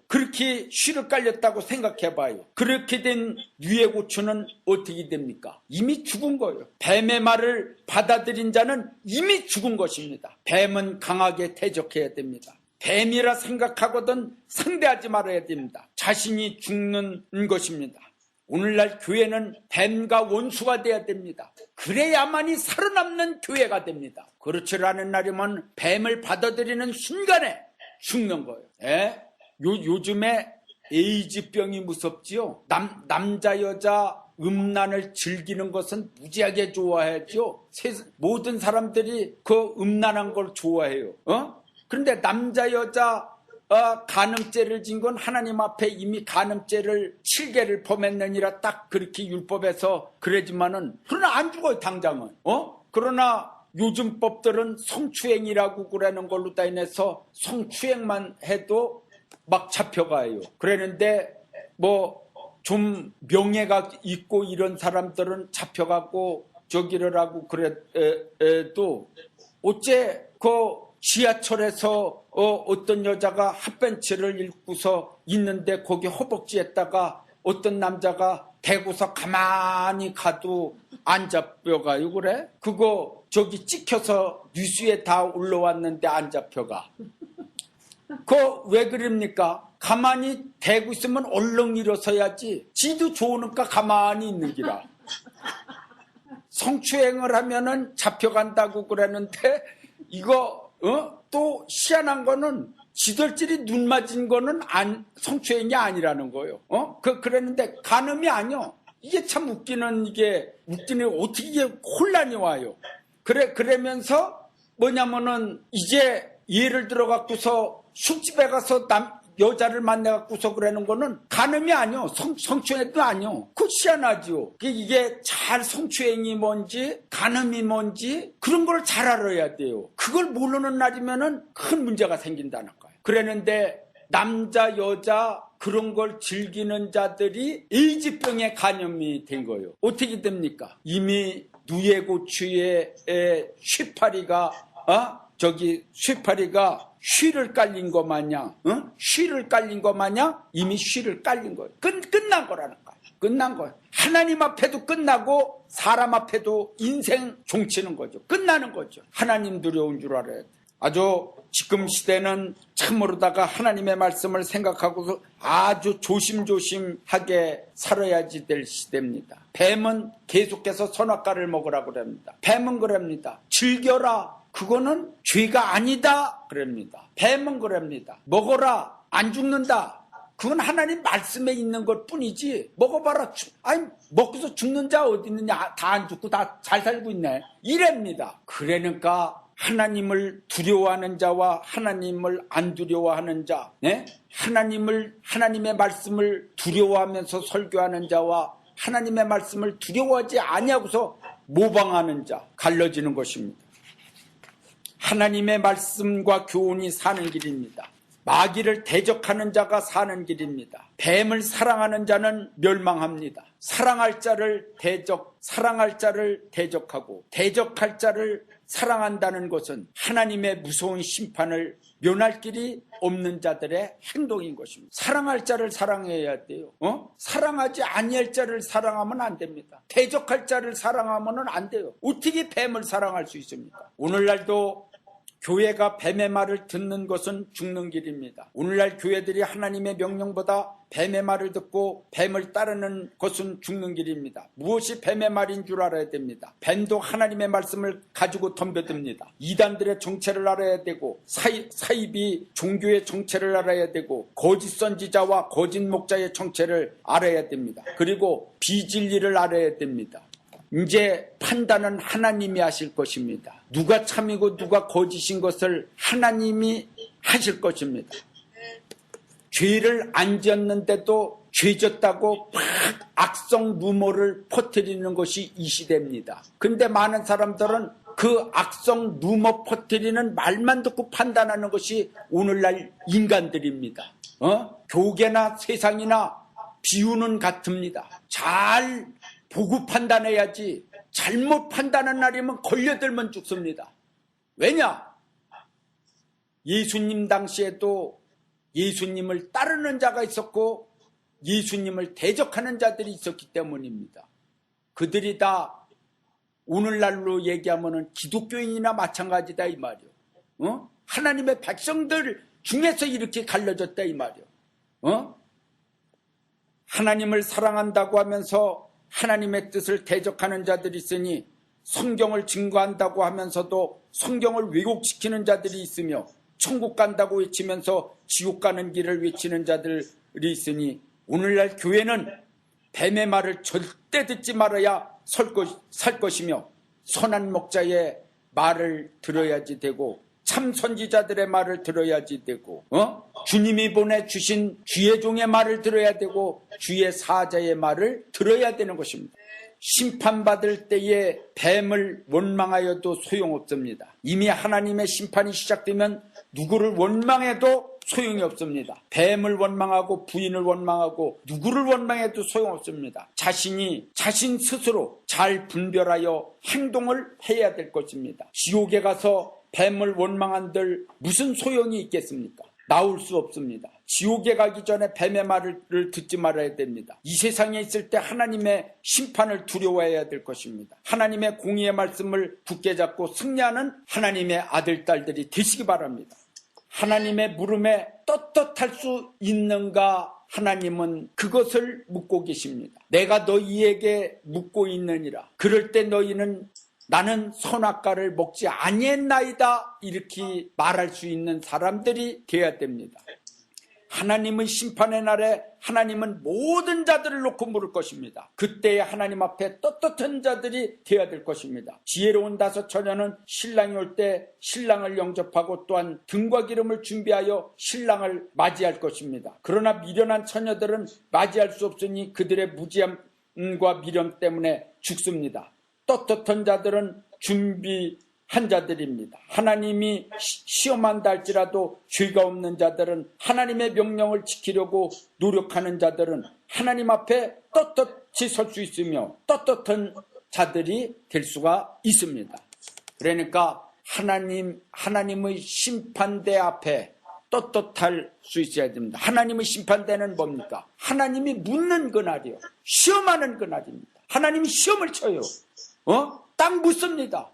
그렇게 쉬를 깔렸다고 생각해봐요. 그렇게 된 누에고추는 어떻게 됩니까? 이미 죽은 거예요. 뱀의 말을 받아들인 자는 이미 죽은 것입니다. 뱀은 강하게 대적해야 됩니다. 뱀이라 생각하거든 상대하지 말아야 됩니다. 자신이 죽는 것입니다. 오늘날 교회는 뱀과 원수가 돼야 됩니다. 그래야만이 살아남는 교회가 됩니다. 그렇지 않은 날이면 뱀을 받아들이는 순간에 죽는 거예요. 요즘에 에이즈병이 무섭지요. 남자 여자 음란을 즐기는 것은 무지하게 좋아하죠. 모든 사람들이 그 음란한 걸 좋아해요. 그런데 남자 여자 간음죄를 진 건 하나님 앞에 이미 간음죄를 7개를 범했느니라 딱 그렇게 율법에서 그러지만은 그러나 안 죽어요 당장은. 그러나 요즘 법들은 성추행이라고 그러는 걸로 다 인해서 성추행만 해도 막 잡혀가요. 그러는데 뭐 좀 명예가 있고 이런 사람들은 잡혀가고 저기를 하고 그래도 어째 그 지하철에서 어떤 여자가 핫벤츠를 입고서 있는데 거기 허벅지에다가 어떤 남자가 대고서 가만히 가도 안 잡혀가요. 그래? 그거 저기 찍혀서 뉴스에 다 올라왔는데 안 잡혀가. 그거 왜 그럽니까? 가만히 대고 있으면 얼른 일어서야지. 지도 좋으니까 가만히 있는 기라. 성추행을 하면은 잡혀간다고 그러는데 이거 또 희한한 거는 지들끼리 눈 맞은 거는 성추행이 아니라는 거예요. 그랬는데 간음이 아니요. 이게 참 웃기는 어떻게 이게 혼란이 와요. 그러면서 뭐냐면은 이제 예를 들어 갖고서 술집에 가서 여자를 만나 갖고서 그러는 거는 간음이 아니요. 성추행도 아니요. 그 희한하죠. 이게 잘 성추행이 뭔지 간음이 뭔지 그런 걸 잘 알아야 돼요. 그걸 모르는 날이면은 큰 문제가 생긴다는 거예요. 그랬는데 남자 여자 그런 걸 즐기는 자들이 에이즈병에 감염이 된 거예요. 어떻게 됩니까? 이미 누에고추에 쉬파리가 쉬를 깔린 것 마냥, 쉬를 깔린 것 마냥 이미 쉬를 깔린 거예요. 끝난 거라는 거예요. 끝난 거예요. 하나님 앞에도 끝나고 사람 앞에도 인생 종치는 거죠. 끝나는 거죠. 하나님 두려운 줄 알아야 돼. 아주 지금 시대는 참으로다가 하나님의 말씀을 생각하고서 아주 조심조심하게 살아야지 될 시대입니다. 뱀은 계속해서 선악과를 먹으라고 그럽니다. 뱀은 그럽니다. 즐겨라. 그거는 죄가 아니다 그럽니다. 뱀은 그럽니다. 먹어라 안 죽는다. 그건 하나님 말씀에 있는 것 뿐이지 먹어봐라 먹고서 죽는 자 어디 있느냐. 다 안 죽고 다 잘 살고 있네 이랍니다. 그러니까 하나님을 두려워하는 자와 하나님을 안 두려워하는 자, 하나님의 말씀을 두려워하면서 설교하는 자와 하나님의 말씀을 두려워하지 아니하고서 모방하는 자 갈라지는 것입니다. 하나님의 말씀과 교훈이 사는 길입니다. 마귀를 대적하는 자가 사는 길입니다. 뱀을 사랑하는 자는 멸망합니다. 사랑할 자를 대적하고 대적할 자를 사랑한다는 것은 하나님의 무서운 심판을 면할 길이 없는 자들의 행동인 것입니다. 사랑할 자를 사랑해야 돼요. 사랑하지 아니할 자를 사랑하면 안 됩니다. 대적할 자를 사랑하면 안 돼요. 어떻게 뱀을 사랑할 수 있습니까? 오늘날도 교회가 뱀의 말을 듣는 것은 죽는 길입니다. 오늘날 교회들이 하나님의 명령보다 뱀의 말을 듣고 뱀을 따르는 것은 죽는 길입니다. 무엇이 뱀의 말인 줄 알아야 됩니다. 뱀도 하나님의 말씀을 가지고 덤벼듭니다. 이단들의 정체를 알아야 되고 사입이 종교의 정체를 알아야 되고 거짓 선지자와 거짓 목자의 정체를 알아야 됩니다. 그리고 비진리를 알아야 됩니다. 이제 판단은 하나님이 하실 것입니다. 누가 참이고 누가 거짓인 것을 하나님이 하실 것입니다. 죄를 안 지었는데도 죄 졌다고 막 악성 루머를 퍼뜨리는 것이 이 시대입니다. 근데 많은 사람들은 그 악성 루머 퍼뜨리는 말만 듣고 판단하는 것이 오늘날 인간들입니다. 교계나 세상이나 비유는 같습니다. 잘 보고 판단해야지 잘못 판단한 날이면 걸려들면 죽습니다. 왜냐? 예수님 당시에도 예수님을 따르는 자가 있었고 예수님을 대적하는 자들이 있었기 때문입니다. 그들이 다 오늘날로 얘기하면 기독교인이나 마찬가지다 이 말이요. 하나님의 백성들 중에서 이렇게 갈라졌다 이 말이요. 하나님을 사랑한다고 하면서 하나님의 뜻을 대적하는 자들이 있으니 성경을 증거한다고 하면서도 성경을 왜곡시키는 자들이 있으며 천국 간다고 외치면서 지옥 가는 길을 외치는 자들이 있으니 오늘날 교회는 뱀의 말을 절대 듣지 말아야 살 것이며 선한 목자의 말을 들어야지 되고 참 선지자들의 말을 들어야지 되고 주님이 보내주신 주의 종의 말을 들어야 되고 주의 사자의 말을 들어야 되는 것입니다. 심판받을 때에 뱀을 원망하여도 소용없습니다. 이미 하나님의 심판이 시작되면 누구를 원망해도 소용이 없습니다. 뱀을 원망하고 부인을 원망하고 누구를 원망해도 소용없습니다. 자신 스스로 잘 분별하여 행동을 해야 될 것입니다. 지옥에 가서 뱀을 원망한들 무슨 소용이 있겠습니까? 나올 수 없습니다. 지옥에 가기 전에 뱀의 말을 듣지 말아야 됩니다. 이 세상에 있을 때 하나님의 심판을 두려워해야 될 것입니다. 하나님의 공의의 말씀을 굳게 잡고 승리하는 하나님의 아들, 딸들이 되시기 바랍니다. 하나님의 물음에 떳떳할 수 있는가? 하나님은 그것을 묻고 계십니다. 내가 너희에게 묻고 있느니라. 그럴 때 너희는 나는 선악과를 먹지 아니했나이다 이렇게 말할 수 있는 사람들이 되어야 됩니다. 하나님의 심판의 날에 하나님은 모든 자들을 놓고 물을 것입니다. 그때에 하나님 앞에 떳떳한 자들이 되어야 될 것입니다. 지혜로운 다섯 처녀는 신랑이 올 때 신랑을 영접하고 또한 등과 기름을 준비하여 신랑을 맞이할 것입니다. 그러나 미련한 처녀들은 맞이할 수 없으니 그들의 무지함과 미련 때문에 죽습니다. 떳떳한 자들은 준비한 자들입니다. 하나님이 시험한다 할지라도 죄가 없는 자들은 하나님의 명령을 지키려고 노력하는 자들은 하나님 앞에 떳떳이 설 수 있으며 떳떳한 자들이 될 수가 있습니다. 그러니까 하나님의 심판대 앞에 떳떳할 수 있어야 됩니다. 하나님의 심판대는 뭡니까? 하나님이 묻는 그날이요. 시험하는 그날입니다. 하나님이 시험을 쳐요. 딱 묻습니다.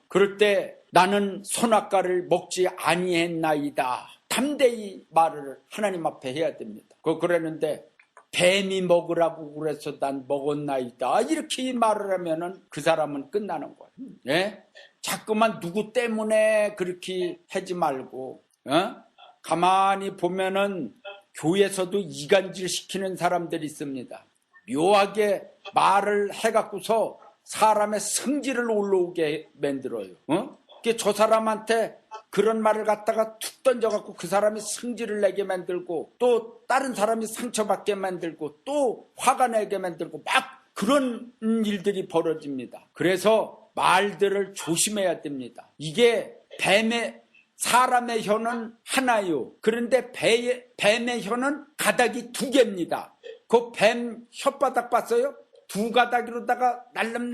그럴 때 나는 선악과를 먹지 아니했나이다. 담대히 말을 하나님 앞에 해야 됩니다. 그러는데 뱀이 먹으라고 그래서 난 먹었나이다. 이렇게 말을 하면은 그 사람은 끝나는 거예요. 예? 자꾸만 누구 때문에 그렇게 하지 말고, 가만히 보면은 교회에서도 이간질 시키는 사람들이 있습니다. 묘하게 말을 해갖고서 사람의 성질을 올라오게 만들어요. 저 사람한테 그런 말을 갖다가 툭 던져갖고 그 사람이 성질을 내게 만들고 또 다른 사람이 상처받게 만들고 또 화가 내게 만들고 막 그런 일들이 벌어집니다. 그래서 말들을 조심해야 됩니다. 이게 사람의 혀는 하나요. 그런데 뱀의 혀는 가닥이 두 개입니다. 그 뱀 혓바닥 봤어요? 두 가닥으로다가 날름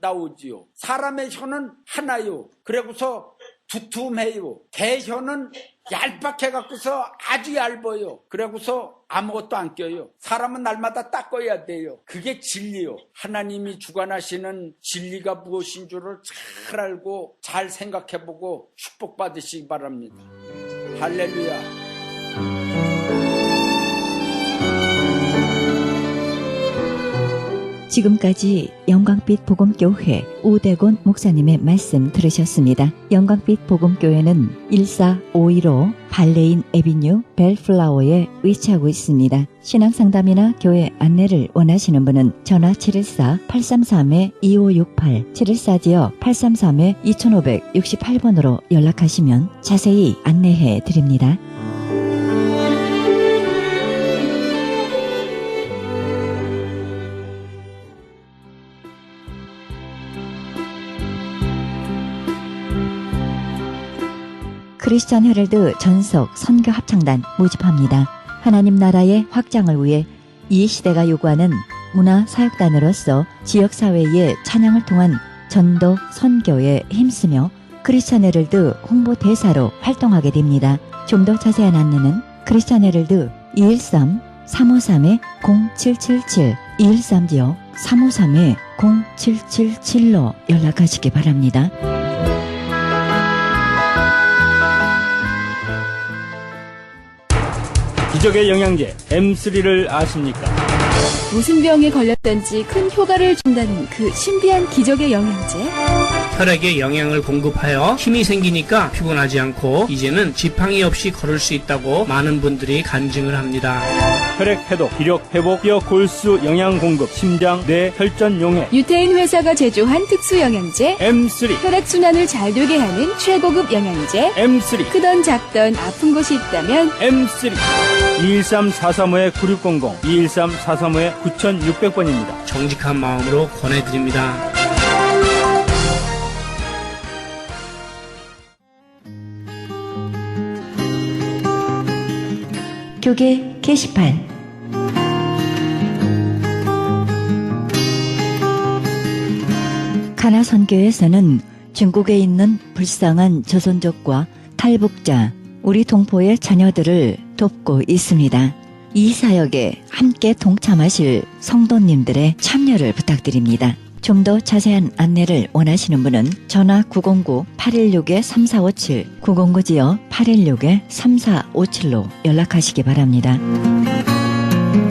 나오지요. 사람의 혀는 하나요. 그래고서 두툼해요. 대혀는 얄팍해갖고서 아주 얇아요. 그래고서 아무것도 안 껴요. 사람은 날마다 닦아야 돼요. 그게 진리요. 하나님이 주관하시는 진리가 무엇인 줄을 잘 알고 잘 생각해보고 축복받으시기 바랍니다. 할렐루야.
지금까지 영광빛 복음교회 우대곤 목사님의 말씀 들으셨습니다. 영광빛 복음교회는 14515 발레인 에비뉴 벨플라워에 위치하고 있습니다. 신앙상담이나 교회 안내를 원하시는 분은 전화 714-833-2568 714-833-2568번으로 연락하시면 자세히 안내해 드립니다. 크리스천 헤럴드 전속 선교 합창단 모집합니다. 하나님 나라의 확장을 위해 이 시대가 요구하는 문화 사역단으로서 지역사회의 찬양을 통한 전도 선교에 힘쓰며 크리스천 헤럴드 홍보대사로 활동하게 됩니다. 좀 더 자세한 안내는 크리스천 헤럴드 213-353-0777 213-353-0777로 연락하시기 바랍니다.
기적의 영양제 M3를 아십니까?
무슨 병에 걸렸던지 큰 효과를 준다는 그 신비한 기적의 영양제.
혈액에 영양을 공급하여 힘이 생기니까 피곤하지 않고 이제는 지팡이 없이 걸을 수 있다고 많은 분들이 간증을 합니다.
혈액 해독, 기력 회복, 뼈 골수 영양 공급, 심장, 뇌, 혈전 용해.
유태인 회사가 제조한 특수 영양제.
M3.
혈액 순환을 잘 되게 하는 최고급 영양제.
M3.
크던 작던 아픈 곳이 있다면
M3. 213-435-9600, 213-435-9600. 9600번입니다.
정직한 마음으로 권해드립니다.
교계 게시판. 가나 선교에서는 중국에 있는 불쌍한 조선족과 탈북자, 우리 동포의 자녀들을 돕고 있습니다. 이 사역에 함께 동참하실 성도님들의 참여를 부탁드립니다. 좀 더 자세한 안내를 원하시는 분은 전화 909-816-3457, 909-816-3457로 연락하시기 바랍니다.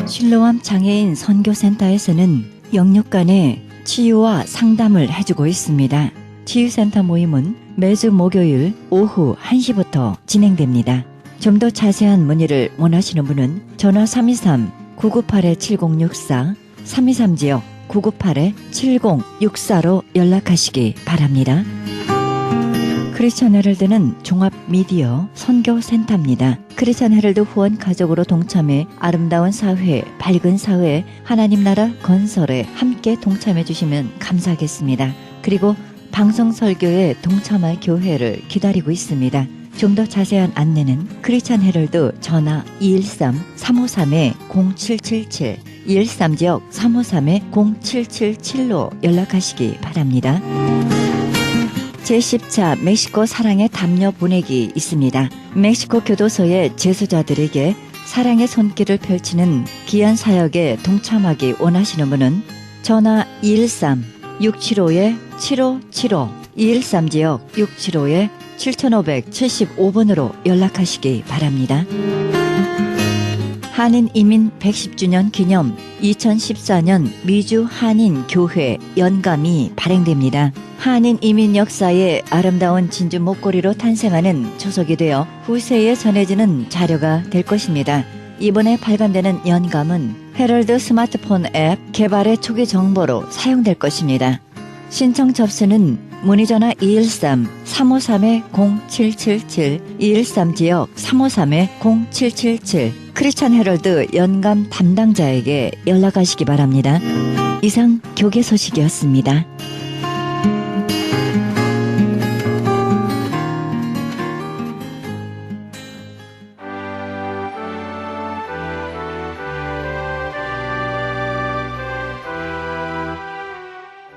실로암 장애인 선교센터에서는 영육 간의 치유와 상담을 해주고 있습니다. 치유센터 모임은 매주 목요일 오후 1시부터 진행됩니다. 좀 더 자세한 문의를 원하시는 분은 전화 323-998-7064, 323지역 998-7064로 연락하시기 바랍니다. 크리스천 헤럴드는 종합 미디어 선교센터입니다. 크리스천 헤럴드 후원 가족으로 동참해 아름다운 사회, 밝은 사회, 하나님 나라 건설에 함께 동참해 주시면 감사하겠습니다. 그리고 방송 설교에 동참할 교회를 기다리고 있습니다. 좀 더 자세한 안내는 크리스천 헤럴드 전화 213-353-0777, 213지역 353-0777로 연락하시기 바랍니다. 제10차 멕시코 사랑의 담요 보내기 있습니다. 멕시코 교도소의 재수자들에게 사랑의 손길을 펼치는 귀한 사역에 동참하기 원하시는 분은 전화 213-675-7575, 213지역 675-7575번으로 연락하시기 바랍니다. 한인 이민 110주년 기념 2014년 미주 한인 교회 연감이 발행됩니다. 한인 이민 역사의 아름다운 진주 목걸이로 탄생하는 초석이 되어 후세에 전해지는 자료가 될 것입니다. 이번에 발간되는 연감은 헤럴드 스마트폰 앱 개발의 초기 정보로 사용될 것입니다. 신청 접수는 문의전화 213-353-0777, 213지역 353-0777, 크리스천 헤럴드 연감 담당자에게 연락하시기 바랍니다. 이상 교계 소식이었습니다.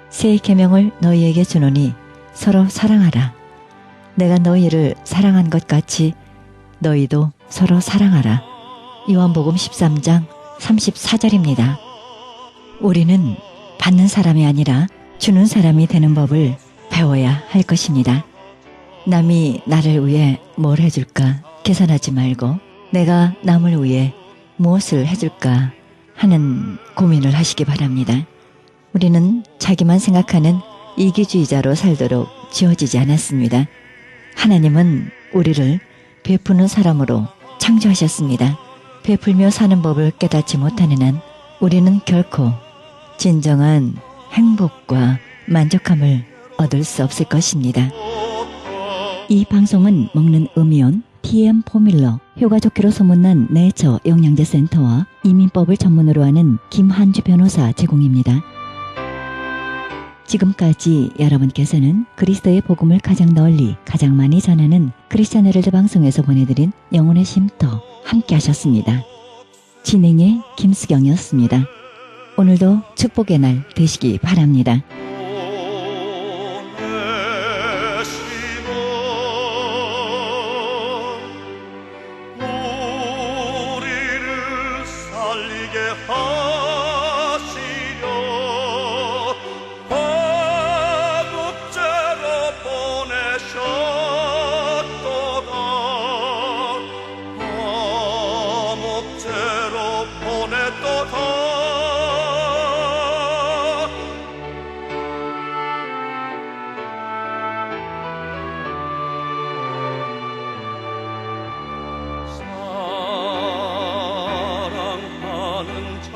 새 계명을 너희에게 주노니 서로 사랑하라. 내가 너희를 사랑한 것 같이 너희도 서로 사랑하라. 요한복음 13장 34절입니다. 우리는 받는 사람이 아니라 주는 사람이 되는 법을 배워야 할 것입니다. 남이 나를 위해 뭘 해줄까 계산하지 말고 내가 남을 위해 무엇을 해줄까 하는 고민을 하시기 바랍니다. 우리는 자기만 생각하는 이기주의자로 살도록 지어지지 않았습니다. 하나님은 우리를 베푸는 사람으로 창조하셨습니다. 베풀며 사는 법을 깨닫지 못하는 한 우리는 결코 진정한 행복과 만족함을 얻을 수 없을 것입니다. 이 방송은 먹는 음이온 TM 포뮬러, 효과 좋기로 소문난 네이처 영양제 센터와 이민법을 전문으로 하는 김한주 변호사 제공입니다. 지금까지 여러분께서는 그리스도의 복음을 가장 널리 가장 많이 전하는 크리스천 헤럴드 방송에서 보내드린 영혼의 쉼터 함께 하셨습니다. 진행의 김수경이었습니다. 오늘도 축복의 날 되시기 바랍니다.
사랑하는 자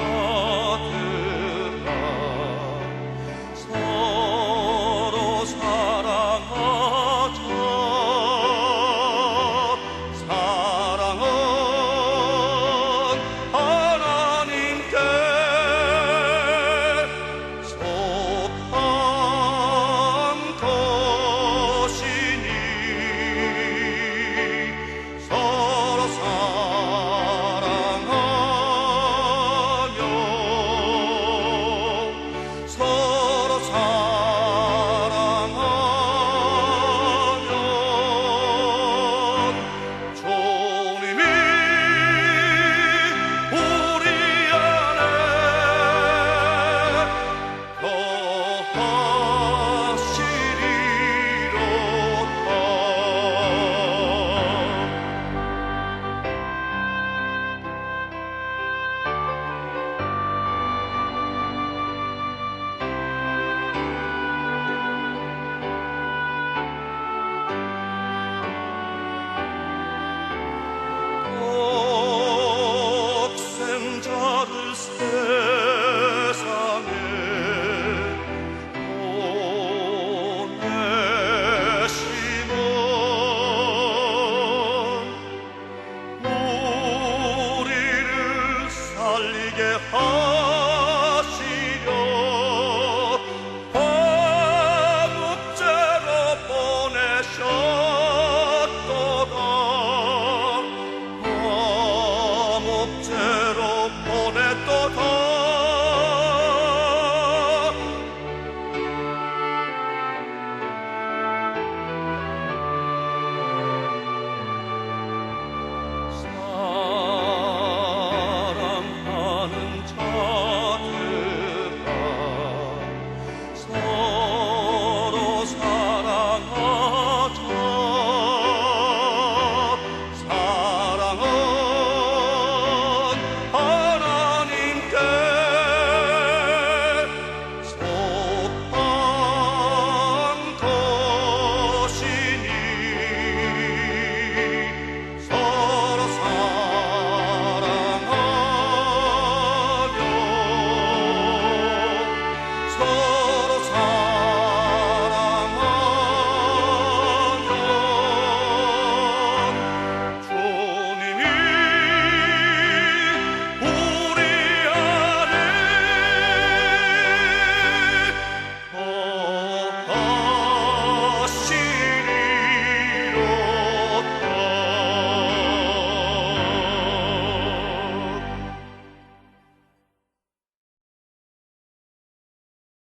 달리게 하소서.